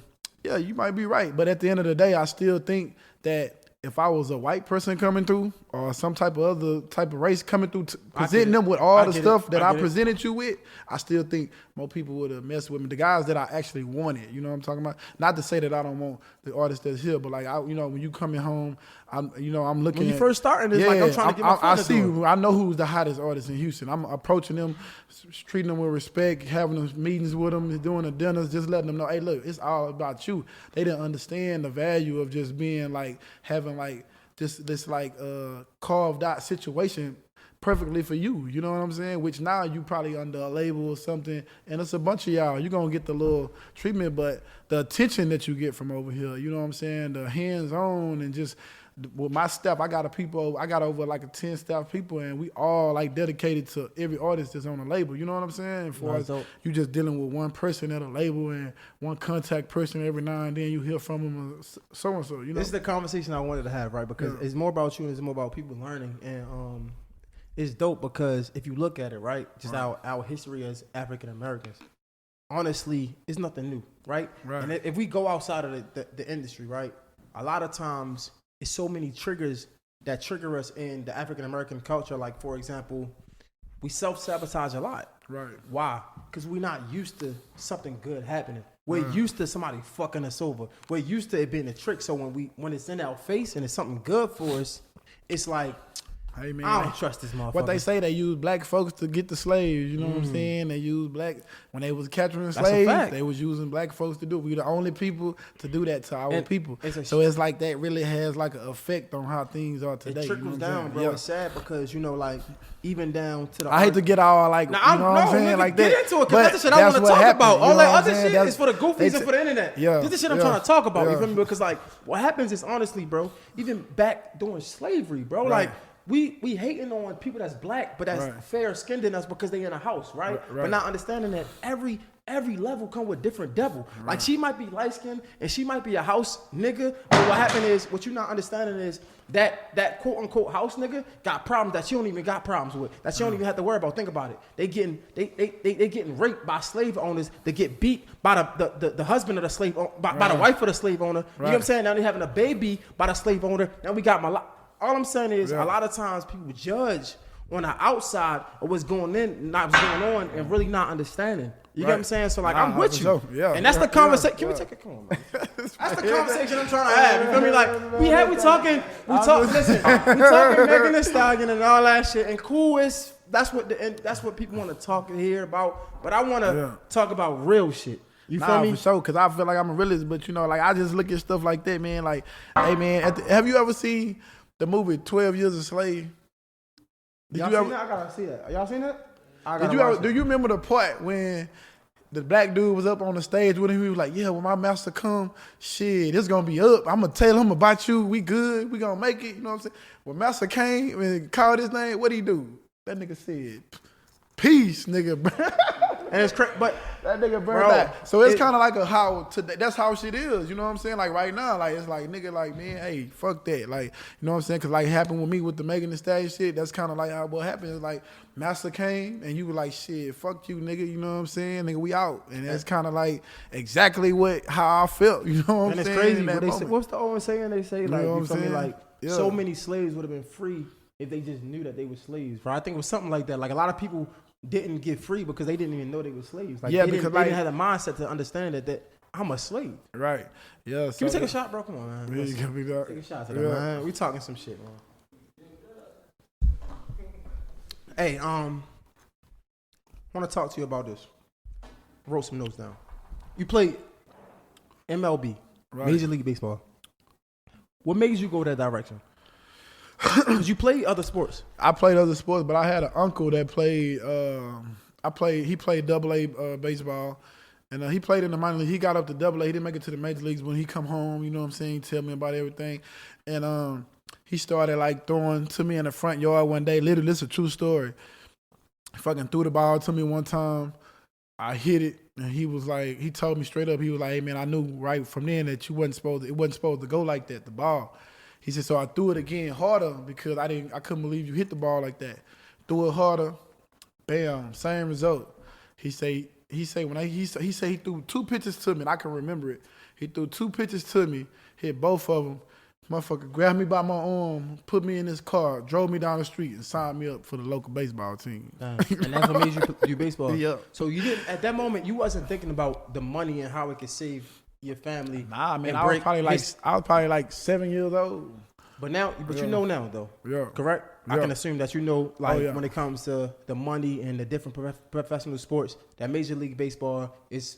yeah, you might be right. But at the end of the day, I still think that if I was a white person coming through or some type of other type of race coming through, presenting them with all the stuff that I presented you with, I still think more people would have messed with me. The guys that I actually wanted, you know what I'm talking about? Not to say that I don't want the artists that's here, but like, when you coming home, I'm looking when you first starting, it's like I'm trying to get my foot in the door. I know who's the hottest artist in Houston. I'm approaching them, treating them with respect, having them meetings with them, doing the dinners, just letting them know, hey, look, it's all about you. They didn't understand the value of just being like, having like this like carved out situation perfectly for you. You know what I'm saying? Which now you probably under a label or something, and it's a bunch of y'all. You're going to get the little treatment, but the attention that you get from over here, you know what I'm saying? The hands-on and just with my staff, I got over like 10 staff people, and we all like dedicated to every artist that's on the label. You know what I'm saying? As you just dealing with one person at a label and one contact person every now and then you hear from them, so and so. You know, this is the conversation I wanted to have, right? Because it's more about you and it's more about people learning, and it's dope because if you look at it, right, just our history as African Americans, honestly, it's nothing new, right? And if we go outside of the industry, right, a lot of times. It's so many triggers that trigger us in the African American culture. Like, for example, we self-sabotage a lot. Right. Why? Because we're not used to something good happening. We're used to somebody fucking us over. We're used to it being a trick. So when it's in our face and it's something good for us, it's like, hey man, I don't trust this motherfucker. What they say, they use black folks to get the slaves. You know what I'm saying? They use black when they was capturing slaves. They was using black folks to do it. We the only people to do that to our people. So it's like that really has like an effect on how things are today. It trickles down, bro. Yeah. It's sad because like even down to the. I hate to get all like you know what I'm saying like that. Get into it because that's the shit I want to talk about. All that other shit is for the goofies and for the internet. Yeah, this is the shit I'm trying to talk about. You feel me? Because like what happens is honestly, bro. Even back during slavery, bro, like. We hating on people that's black, but that's fair skinned than us because they in a house, right? But not understanding that every level come with different devil. Like she might be light skinned and she might be a house nigga, but what happened is what you're not understanding is that quote unquote house nigga got problems that you don't even got problems with, that you don't even have to worry about. Think about it. They getting raped by slave owners. They get beat by the husband of the slave by the wife of the slave owner. You know what I'm saying? Now they having a baby by the slave owner. Now we got all I'm saying is a lot of times people judge on the outside of what's going on and really not understanding. You get what I'm saying? So like I'm with you. And that's the conversation. Can we take it? Come on, man. That's the conversation I'm trying to have. You feel me? Like we talking Megan Thee Stallion and all that shit. And cool is that's what people want to talk and hear about. But I want to talk about real shit. You feel me? For sure, because I feel like I'm a realist, but like I just look at stuff like that, man. Like, hey man, have you ever seen the movie 12 Years a Slave? Y'all seen that? I gotta see that. Y'all seen that? Do you remember the part when the black dude was up on the stage with him? He was like, yeah, when my master come, shit, it's gonna be up. I'm gonna tell him about you. We good. We gonna make it. You know what I'm saying? When master came and called his name, what'd he do? That nigga said, peace, nigga. And it's crazy, but that nigga burned back. So it's kind of like that's how shit is. You know what I'm saying? Like right now, like it's like nigga, like man, hey, fuck that. Like you know what I'm saying? Cause like it happened with me with the Megan Thee Stallion shit. That's kind of like how what happened. Is like master came and you were like, shit, fuck you, nigga. You know what I'm saying? Nigga, we out. And that's kind of like exactly how I felt. You know what I'm saying? And it's crazy. What they say, what's the old saying? They say like you feel me? Like so many slaves would have been free if they just knew that they were slaves. Right? I think it was something like that. Like a lot of people didn't get free because they didn't even know they were slaves. Like they didn't have a mindset to understand that I'm a slave. Right. Yeah. Can we take a shot, bro? Come on, man. Take a shot to that, man. We talking some shit, man. Hey, want to talk to you about this. Wrote some notes down. You played MLB, Major League Baseball. What made you go that direction? Because you played other sports. I played other sports, but I had an uncle that played. He played AA baseball, And he played in the minor league. He got up to AA. He didn't make it to the major leagues. When he come home, you know what I'm saying, he tell me about everything. And he started like throwing to me in the front yard one day. Literally, this is a true story. He fucking threw the ball to me one time. I hit it, and he was like, he told me straight up, he was like, hey man, I knew right from then that it wasn't supposed to go like that, the ball. He said, so I threw it again harder because I couldn't believe you hit the ball like that. Threw it harder, bam, same result. He said he threw 2 pitches to me, and I can remember it. He threw 2 pitches to me, hit both of them. Motherfucker grabbed me by my arm, put me in his car, drove me down the street, and signed me up for the local baseball team. And that's what made you do baseball. Yeah. So you didn't at that moment. You wasn't thinking about the money and how it could save your family. Nah, man, I was probably like 7 years old. But you know now though. Yeah. Correct. Yeah. I can assume that you know, when it comes to the money and the different professional sports, that Major League Baseball is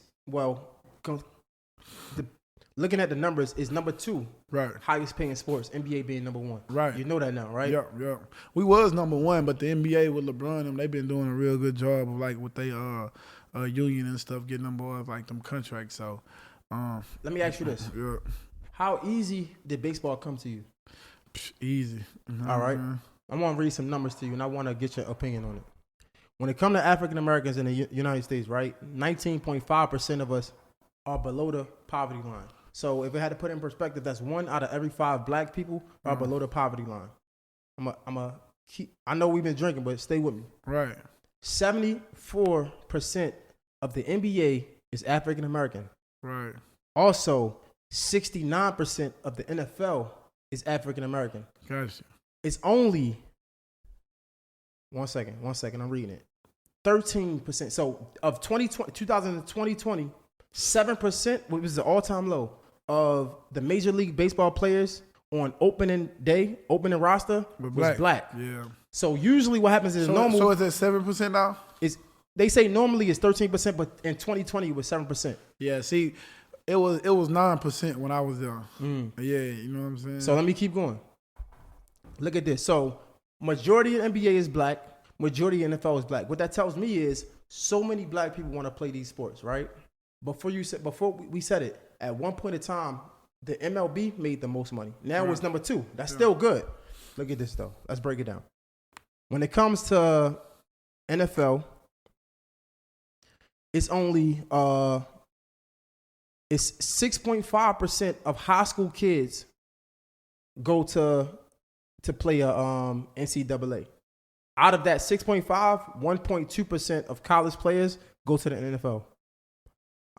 looking at the numbers, is number 2, right? Highest paying sports. NBA being number 1, right? You know that now, right? Yeah. We was number 1, but the NBA with LeBron they've been doing a real good job of like with they union and stuff, getting them boys like them contracts. So, let me ask you this: how easy did baseball come to you? Easy. All right. I want to read some numbers to you, and I want to get your opinion on it. When it comes to African Americans in the United States, right, 19.5% of us are below the poverty line. So if it had to put it in perspective, that's 1 out of every 5 black people are below the poverty line. I know we've been drinking, but stay with me. Right. 74% of the NBA is African American. Right. Also, 69% of the NFL is African American. Gotcha. It's only one second, I'm reading it. 13%. So of 2020, 7%, which was the all-time low, of the Major League Baseball players on opening roster was black. Yeah. So usually what happens is normal. So is it 7% now? They say normally it's 13%, but in 2020 it was 7%. Yeah. See, it was 9% when I was there. Yeah, you know what I'm saying. So let me keep going. Look at this. So majority of NBA is black. Majority of NFL is black. What that tells me is so many black people want to play these sports, right? Before we said it, at one point in time, the MLB made the most money. Now it's number 2. That's still good. Look at this though. Let's break it down. When it comes to NFL, it's only it's 6.5% of high school kids go to play a NCAA. Out of that 6.5, 1.2% of college players go to the NFL.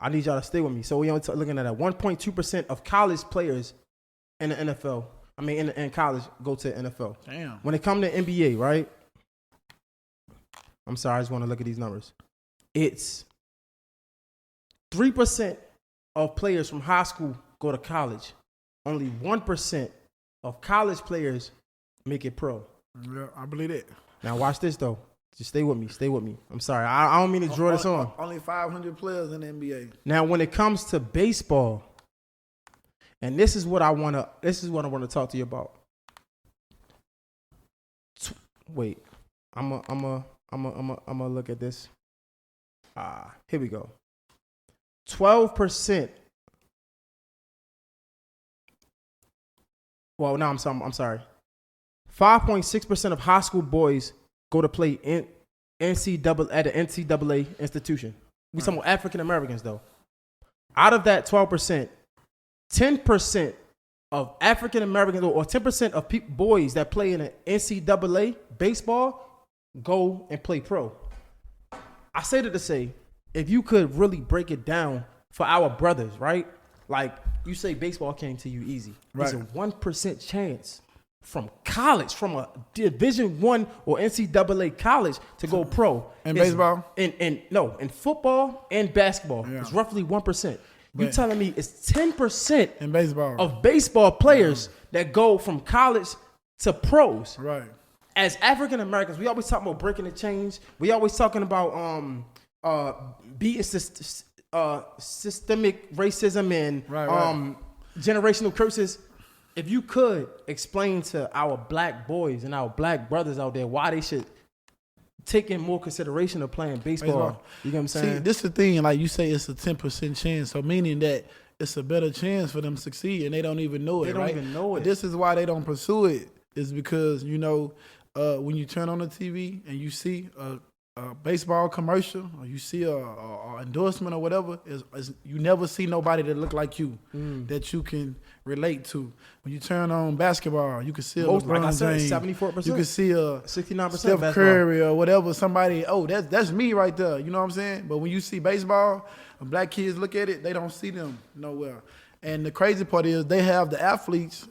I need y'all to stay with me. So we're looking at that. 1.2% of college players in the NFL, in college, go to the NFL. Damn. When it comes to NBA, right? I'm sorry, I just want to look at these numbers. It's 3% of players from high school go to college. Only 1% of college players make it pro. Yeah, I believe it. Now watch this though. Just stay with me. I'm sorry. I don't mean to draw this on. Only 500 players in the NBA. Now, when it comes to baseball, and this is what I want to talk to you about. Wait, I'm gonna look at this. Here we go. 12%. Well, no, I'm sorry. 5.6% of high school boys go to play at an NCAA institution. We talking about African Americans though. Out of that 12%, 10% of African Americans or 10% of boys that play in an NCAA baseball go and play pro. I say that to say, if you could really break it down for our brothers, right? Like you say baseball came to you easy. There's a 1% chance from college, from a Division I or NCAA college to go pro. In baseball? In football and basketball. Yeah. It's roughly 1%. You telling me it's 10% in baseball of baseball players that go from college to pros. Right. As African Americans, we always talk about breaking the chains. We always talking about beating systemic racism and generational curses. If you could explain to our black boys and our black brothers out there why they should taking more consideration of playing baseball. You know what I'm saying? See, this is the thing. Like you say, it's a 10% chance. So meaning that it's a better chance for them to succeed, and they don't even know it. They don't even know it. But this is why they don't pursue it. Is because when you turn on the TV and you see a baseball commercial or you see a endorsement or whatever, you never see nobody that look like you that you can relate to. When you turn on basketball, you can see LeBron James, 74%. you can see 69% Steph Curry or whatever. Somebody, that's me right there. You know what I'm saying? But when you see baseball, when black kids look at it, they don't see them nowhere. And the crazy part is they have the athletes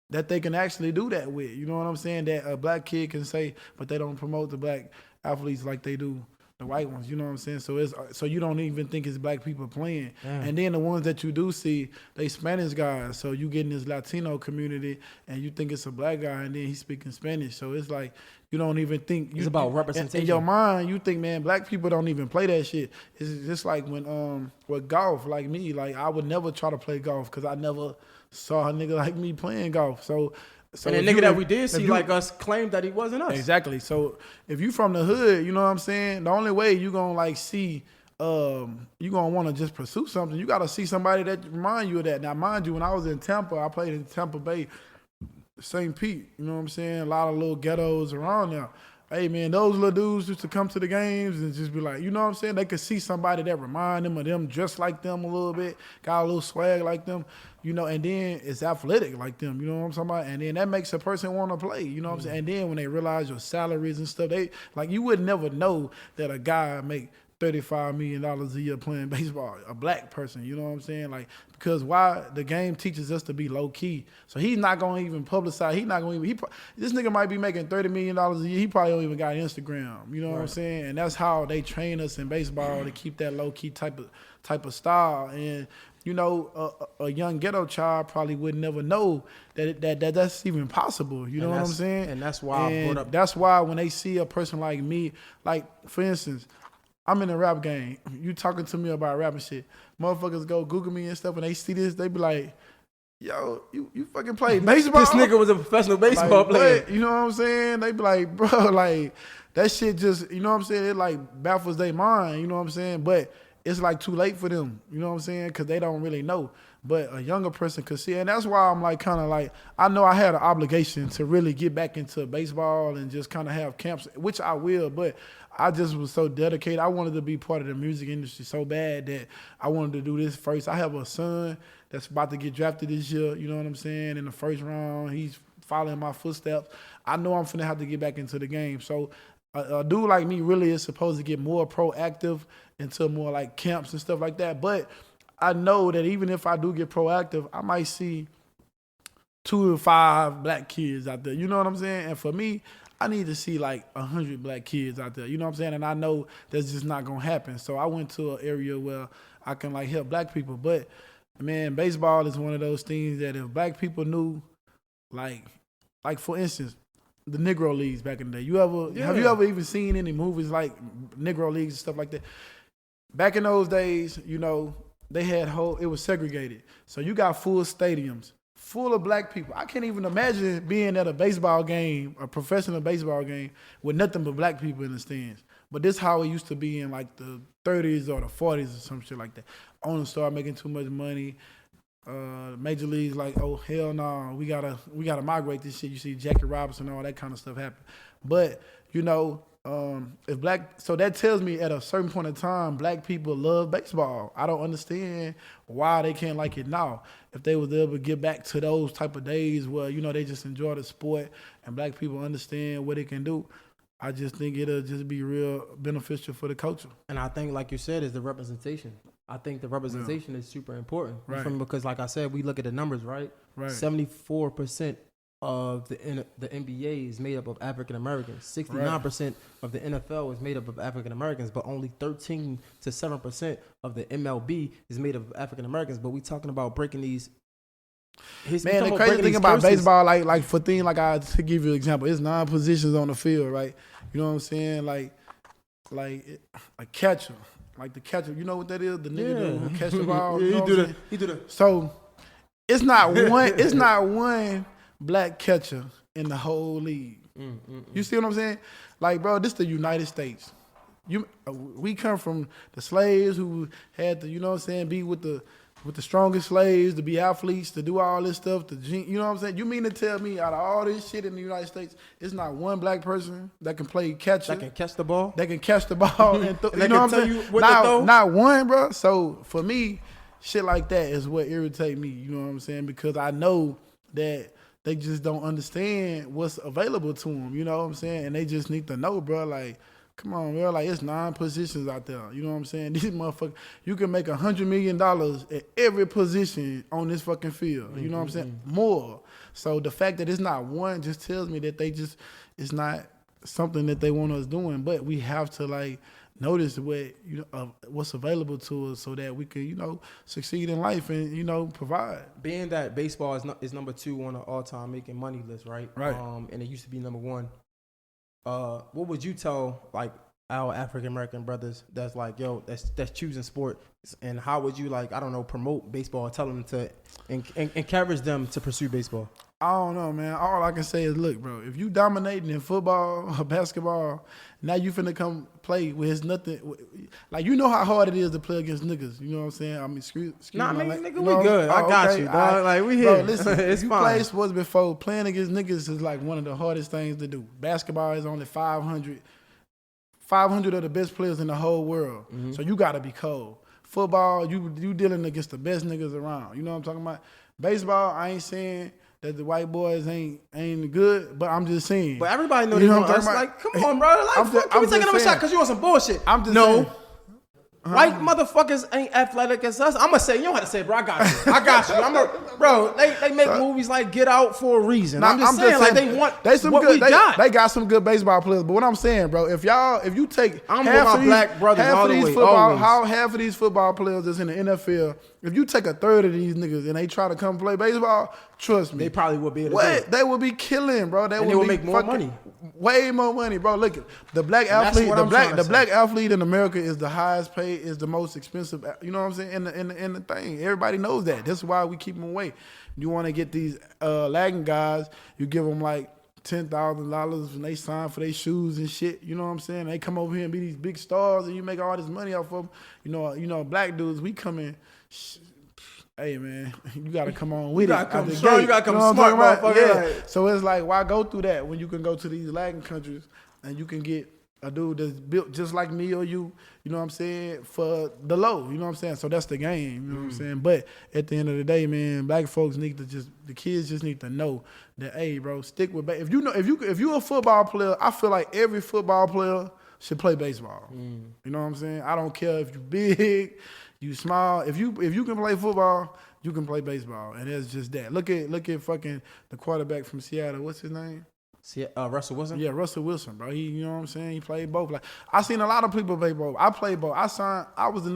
that they can actually do that with. You know what I'm saying? That a black kid can say, but they don't promote the black athletes like they do the white ones. You know what I'm saying? So you don't even think it's black people playing. Damn. And then the ones that you do see, they Spanish guys. So you get in this Latino community and you think it's a black guy and then he's speaking Spanish. So it's like you don't even think it's about representation. In your mind, you think, man, black people don't even play that shit. It's just like when with golf, like me, like I would never try to play golf because I never saw a nigga like me playing golf. So and the nigga that we did see like us claimed that he wasn't us. Exactly. So if you from the hood, you know what I'm saying? The only way you gonna like see, you gonna want to just pursue something. You gotta see somebody that remind you of that. Now, mind you, when I was in Tampa, I played in Tampa Bay, St. Pete. You know what I'm saying? A lot of little ghettos around there. Hey man, those little dudes used to come to the games and just be like, you know what I'm saying? They could see somebody that remind them of them, dressed like them a little bit, got a little swag like them, and then it's athletic like them, you know what I'm talking about? And then that makes a person want to play, you know what I'm saying? And then when they realize your salaries and stuff, you would never know that a guy make $35 million a year playing baseball, a black person, you know what I'm saying? Like, because why the game teaches us to be low key. So he's not going to even publicize. He's not going to even, this nigga might be making $30 million a year. He probably don't even got Instagram, you know what I'm saying? And that's how they train us in baseball to keep that low key type of style. And, a young ghetto child probably would never know that's even possible. You know what I'm saying? And that's why I brought up. That's why when they see a person like me, like, for instance, I'm in a rap game. You talking to me about rap and shit. Motherfuckers go Google me and stuff, and they see this, they be like, yo, you fucking play baseball? This nigga was a professional baseball player. What? You know what I'm saying? They be like, bro, like, that shit just, you know what I'm saying? It like baffles their mind, you know what I'm saying? But it's like too late for them, you know what I'm saying? Because they don't really know. But a younger person could see it. And that's why I'm like kind of like, I know I had an obligation to really get back into baseball and just kind of have camps, which I will, but I just was so dedicated. I wanted to be part of the music industry so bad that I wanted to do this first. I have a son that's about to get drafted this year, you know what I'm saying, in the first round. He's following my footsteps. I know I'm finna have to get back into the game. So a dude like me really is supposed to get more proactive into more like camps and stuff like that. But I know that even if I do get proactive, I might see 2 or 5 black kids out there. You know what I'm saying? And for me, I need to see like 100 black kids out there. You know what I'm saying? And I know that's just not going to happen. So I went to an area where I can like help black people. But, man, baseball is one of those things that if black people knew, like for instance, the Negro Leagues back in the day. Have you ever even seen any movies like Negro Leagues and stuff like that? Back in those days, they had it was segregated. So you got full stadiums full of black people. I can't even imagine being at a baseball game, a professional baseball game, with nothing but black people in the stands. But this how it used to be in like the 30s or the 40s or some shit like that. Owners started making too much money. Major League's like, oh hell no, we gotta migrate this shit. You see Jackie Robinson and all that kind of stuff happen. But so that tells me at a certain point in time, black people love baseball. I don't understand why they can't like it now. If they was able to get back to those type of days where, they just enjoy the sport and black people understand what it can do, I just think it'll just be real beneficial for the culture. And I think, like you said, is the representation. I think the representation is super important. Right. Because like I said, we look at the numbers, right? Right. 74% of the NBA is made up of African Americans. 69% of the NFL is made up of African Americans, but only 13 to 7% of the MLB is made up of African Americans. But we talking about breaking these. Man, the crazy thing about baseball, to give you an example, it's 9 positions on the field, right? You know what I'm saying? Like a catcher, like the catcher. You know what that is? The nigga who catch the ball. Yeah, he do the. So it's not one. It's not one black catcher in the whole league. You see what I'm saying? Like, bro, this the United States. We come from the slaves who had to, you know what I'm saying, be with the strongest slaves, to be athletes, to do all this stuff, you know what I'm saying? You mean to tell me out of all this shit in the United States, it's not one black person that can play catcher? That can catch the ball? That can catch the ball. And you know what I'm saying? Not one, bro. So, for me, shit like that is what irritates me, you know what I'm saying? Because I know that they just don't understand what's available to them, you know what I'm saying? And they just need to know, bro, like, come on, bro. Like, it's 9 positions out there. You know what I'm saying? These motherfuckers, you can make $100 million at every position on this fucking field. You know what I'm saying? More. So the fact that it's not one just tells me that it's not something that they want us doing. But we have to, like, notice what's available to us so that we can, succeed in life and, provide. Being that baseball is number 2 on the all-time making money list, right? Right. And it used to be number 1. What would you tell like our African American brothers that's like, yo, that's choosing sport, and how would you, like, I don't know, promote baseball, tell them to encourage them to pursue baseball? I don't know, man. All I can say is, look, bro, if you dominating in football or basketball, now you finna come play with his nothing. Like, you know how hard it is to play against niggas. You know what I'm saying? I mean, excuse nah, me. Nigga, we good. I got you, dog. Like, we here. Bro, listen, it's you fine. played sports before. Playing against niggas is like one of the hardest things to do. Basketball is only 500. 500 of the best players in the whole world. Mm-hmm. So you got to be cold. Football, you dealing against the best niggas around. You know what I'm talking about? Baseball, I ain't saying that the white boys ain't good, but I'm just saying. But everybody know what I'm talking about. Like, come on, bro. Like, can we take another shot because you want some bullshit? I'm just saying. White motherfuckers ain't athletic as us. I'm going to say, you don't have to say it, bro. I got you. Bro, they make movies like Get Out for a reason. I'm just saying, like, they want what we got. They got some good baseball players. But what I'm saying, bro, if you take half of these football players that's in the NFL, if you take a third of these niggas and they try to come play baseball, trust me. They probably would be able to do it. They would be killing, bro. They would make more money. Way more money, bro. Look, the black athlete, the black athlete in America is the highest paid, is the most expensive. You know what I'm saying? In the thing, everybody knows that. That's why we keep them away. You want to get these lagging guys, you give them like $10,000 when they sign for their shoes and shit. You know what I'm saying? They come over here and be these big stars, and you make all this money off of them. You know, black dudes, we come in. Hey man, you gotta come on with it. You gotta come strong. You gotta come smart, motherfucker. Yeah. Right. So it's like, why go through that when you can go to these Latin countries and you can get a dude that's built just like me or you. You know what I'm saying? For the low. You know what I'm saying? So that's the game. You know what I'm saying? But at the end of the day, man, black folks need to the kids just need to know that, hey, bro, stick with if you're a football player, I feel like every football player should play baseball. You know what I'm saying? I don't care if you're big. You small. If you can play football, you can play baseball, and it's just that. Look at fucking the quarterback from Seattle. What's his name? Russell Wilson. Yeah, Russell Wilson, bro. You know what I'm saying? He played both. Like, I seen a lot of people play both. I played both. I was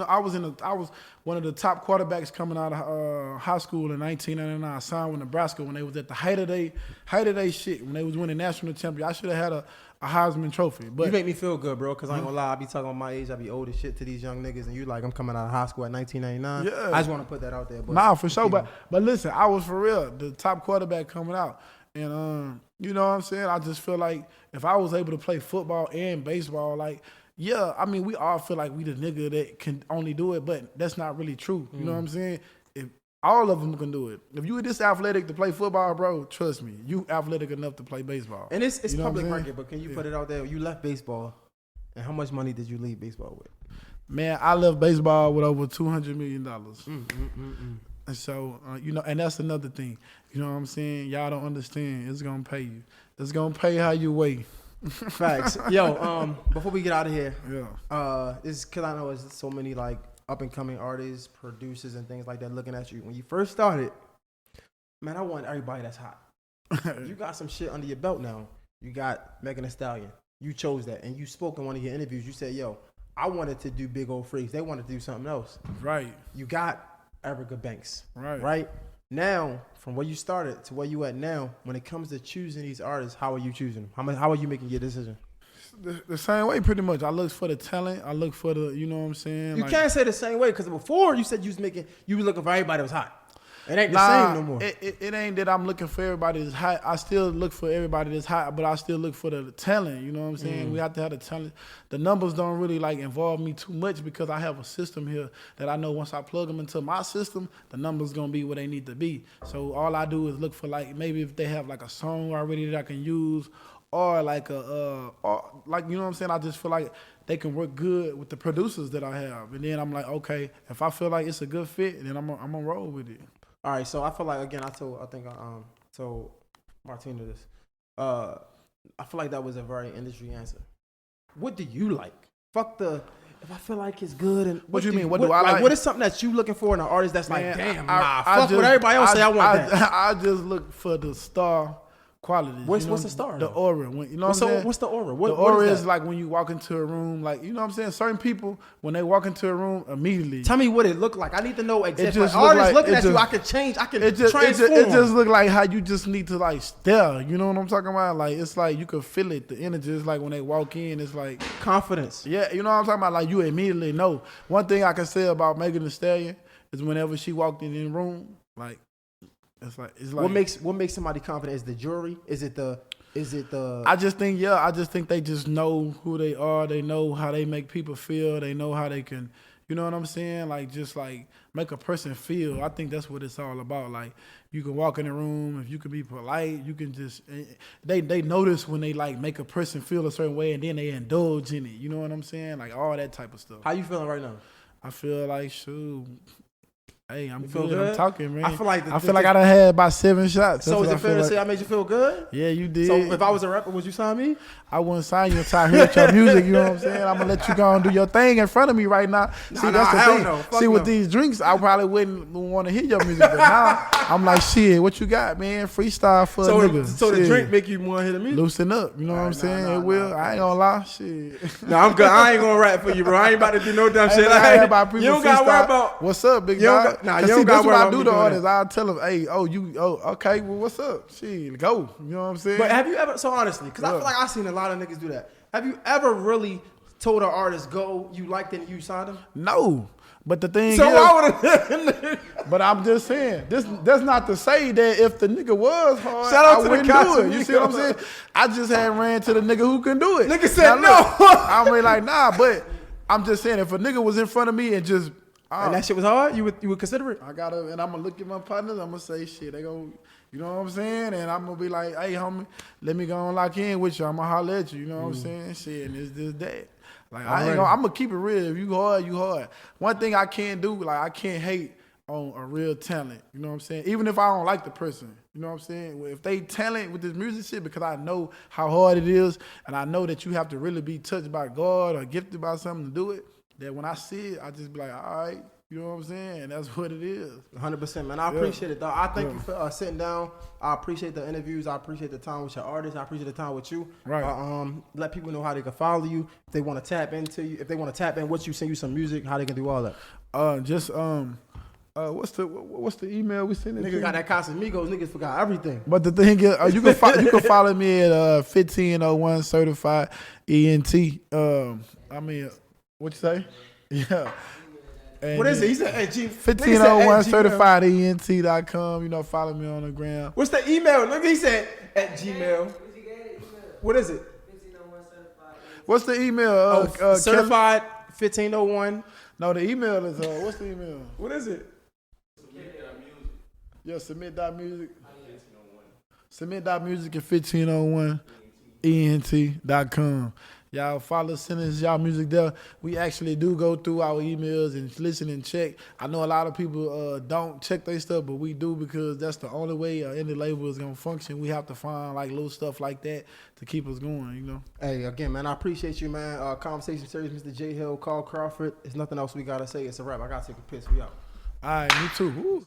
one of the top quarterbacks coming out of high school in 1999. I signed with Nebraska when they was at the height of their shit, when they was winning national championship. I should have had a Heisman Trophy. But you make me feel good, bro, because I ain't gonna lie, I be talking about my age, I be old as shit to these young niggas, and you like, I'm coming out of high school at 1999. Yeah. I just want to put that out there. But nah, for sure. But listen, I was for real the top quarterback coming out. And you know what I'm saying? I just feel like if I was able to play football and baseball, like, yeah, I mean, we all feel like we the nigga that can only do it, but that's not really true. You know what I'm saying? If all of them can do it. If you this athletic to play football, bro, trust me, you athletic enough to play baseball. And it's public record, but can you put it out there? You left baseball, and how much money did you leave baseball with? Man, I left baseball with over $200 million. And so, and that's another thing. You know what I'm saying? Y'all don't understand. It's going to pay you. It's going to pay how you weigh. Facts. Yo, before we get out of here, this is because I know there's so many, like, up-and-coming artists, producers, and things like that looking at you. When you first started, man, I want everybody that's hot. You got some shit under your belt now. You got Megan Thee Stallion. You chose that. And you spoke in one of your interviews. You said, yo, I wanted to do Big Old Freaks. They wanted to do something else. Right. You got Erica Banks. Right. Now, from where you started to where you at now, when it comes to choosing these artists, how are you choosing them? How are you making your decision? The same way, pretty much. I look for the talent. I look for the, you know what I'm saying? You can't say the same way, because before you said you was looking for everybody that was hot. It ain't the same no more. It ain't that I'm looking for everybody that's hot. I still look for everybody that's hot, but I still look for the talent. You know what I'm saying? We have to have the talent. The numbers don't really like involve me too much because I have a system here that I know once I plug them into my system, the numbers gonna be where they need to be. So all I do is look for like maybe if they have like a song already that I can use, or like or like you know what I'm saying. I just feel like they can work good with the producers that I have, and then I'm like, okay, if I feel like it's a good fit, then I'm gonna roll with it. All right, so I feel like again, I told Martina this. I feel like that was a very industry answer. What do you like? Fuck the. If I feel like it's good, and what you mean? What do I like? What is something that you looking for in an artist that's Man, like, damn, fuck what everybody else say. I want that. I just look for the star quality. What's the star? The aura. You know what I'm saying? What's the aura? The aura is like when you walk into a room, like you know what I'm saying. Certain people when they walk into a room immediately. Tell me what it look like. I need to know exactly. Artists looking at you, I can change. I can transform. It just look like how you just need to like stare. You know what I'm talking about? Like it's like you can feel it. The energy is like when they walk in, it's like confidence. Yeah, you know what I'm talking about. Like you immediately know. One thing I can say about Megan Thee Stallion is whenever she walked in the room, like. It's like what makes somebody confident? Is the jewelry? Is it the I just think they just know who they are. They know how they make people feel. They know how they can, you know what I'm saying? Like just like make a person feel. I think that's what it's all about. Like you can walk in the room, if you can be polite, you can just they notice when they like make a person feel a certain way and then they indulge in it. You know what I'm saying? Like all that type of stuff. How you feeling right now? I feel like shoot. Hey, I'm good. I'm talking, man. I feel like I done had about 7 shots. So is it fair to say I made you feel good? Yeah, you did. So if I was a rapper, would you sign me? I wouldn't sign you until I heard your music. You know what I'm saying? I'm gonna let you go and do your thing in front of me right now. See, that's the thing. No. See, with these drinks, I probably wouldn't want to hear your music, but now I'm like, shit, what you got, man? Freestyle for a nigga. So the drink make you want to hear the music? Loosen up. You know what I'm saying? It will. I ain't gonna lie. Shit. No, I'm good. I ain't gonna rap for you, bro. I ain't about to do no dumb shit. You don't gotta worry about. What's up, big dog? You don't gotta worry. I do the artists. I'll tell them, hey, okay, well, what's up? Shit, go. You know what I'm saying? But have you ever, so honestly, because I feel like I've seen a lot of niggas do that. Have you ever really told an artist, go, you liked it and you signed them? No. But the thing so is, why would but I'm just saying, that's not to say that if the nigga was hard, shout out I to wouldn't do it. You see what I'm saying? I just had ran to the nigga who can do it. Nigga said now, no. I mean, like, nah, but I'm just saying, if a nigga was in front of me and just and that shit was hard, you would consider it? And I'm gonna look at my partners, I'm gonna say shit, they go, you know what I'm saying? And I'm gonna be like, hey homie, let me go and lock in with you. I'm gonna holler at you, you know what I'm saying? Shit, and it's just that. Like I'm gonna keep it real. If you hard, you hard. One thing I can't do, like I can't hate on a real talent. You know what I'm saying? Even if I don't like the person. You know what I'm saying? If they talent with this music shit, because I know how hard it is, and I know that you have to really be touched by God or gifted by something to do it, that when I see it, I just be like, all right, you know what I'm saying? And that's what it is. 100%, man. I appreciate it, dog. I thank you for sitting down. I appreciate the interviews. I appreciate the time with your artists. I appreciate the time with you. Right. Let people know how they can follow you. If they want to tap into you, if they want to tap in what you send you some music, how they can do all that. What's the email we send it to? Niggas got that Casamigos. Niggas forgot everything. But the thing is, you can follow me at 1501 Certified ENT. I mean, what you say? Yeah. And what is it? He said at 1501 Certified ENT.com. You know, follow me on the gram. What's the email? Look, he said at Gmail. What is it? 1501 Certified. What's the email? Certified 1501. No, the email is what's the email? What is it? Yeah, submit.music. Submit.music at 1501 ENT.com. Y'all follow, send us y'all music there. We actually do go through our emails and listen and check. I know a lot of people don't check their stuff, but we do because that's the only way an indie label is going to function. We have to find like little stuff like that to keep us going, you know. Hey, again, man, I appreciate you, man. Conversation series, Mr. J Hill, Crawford. There's nothing else we got to say. It's a wrap. I got to take a piss. We out. All right, me too. Woo.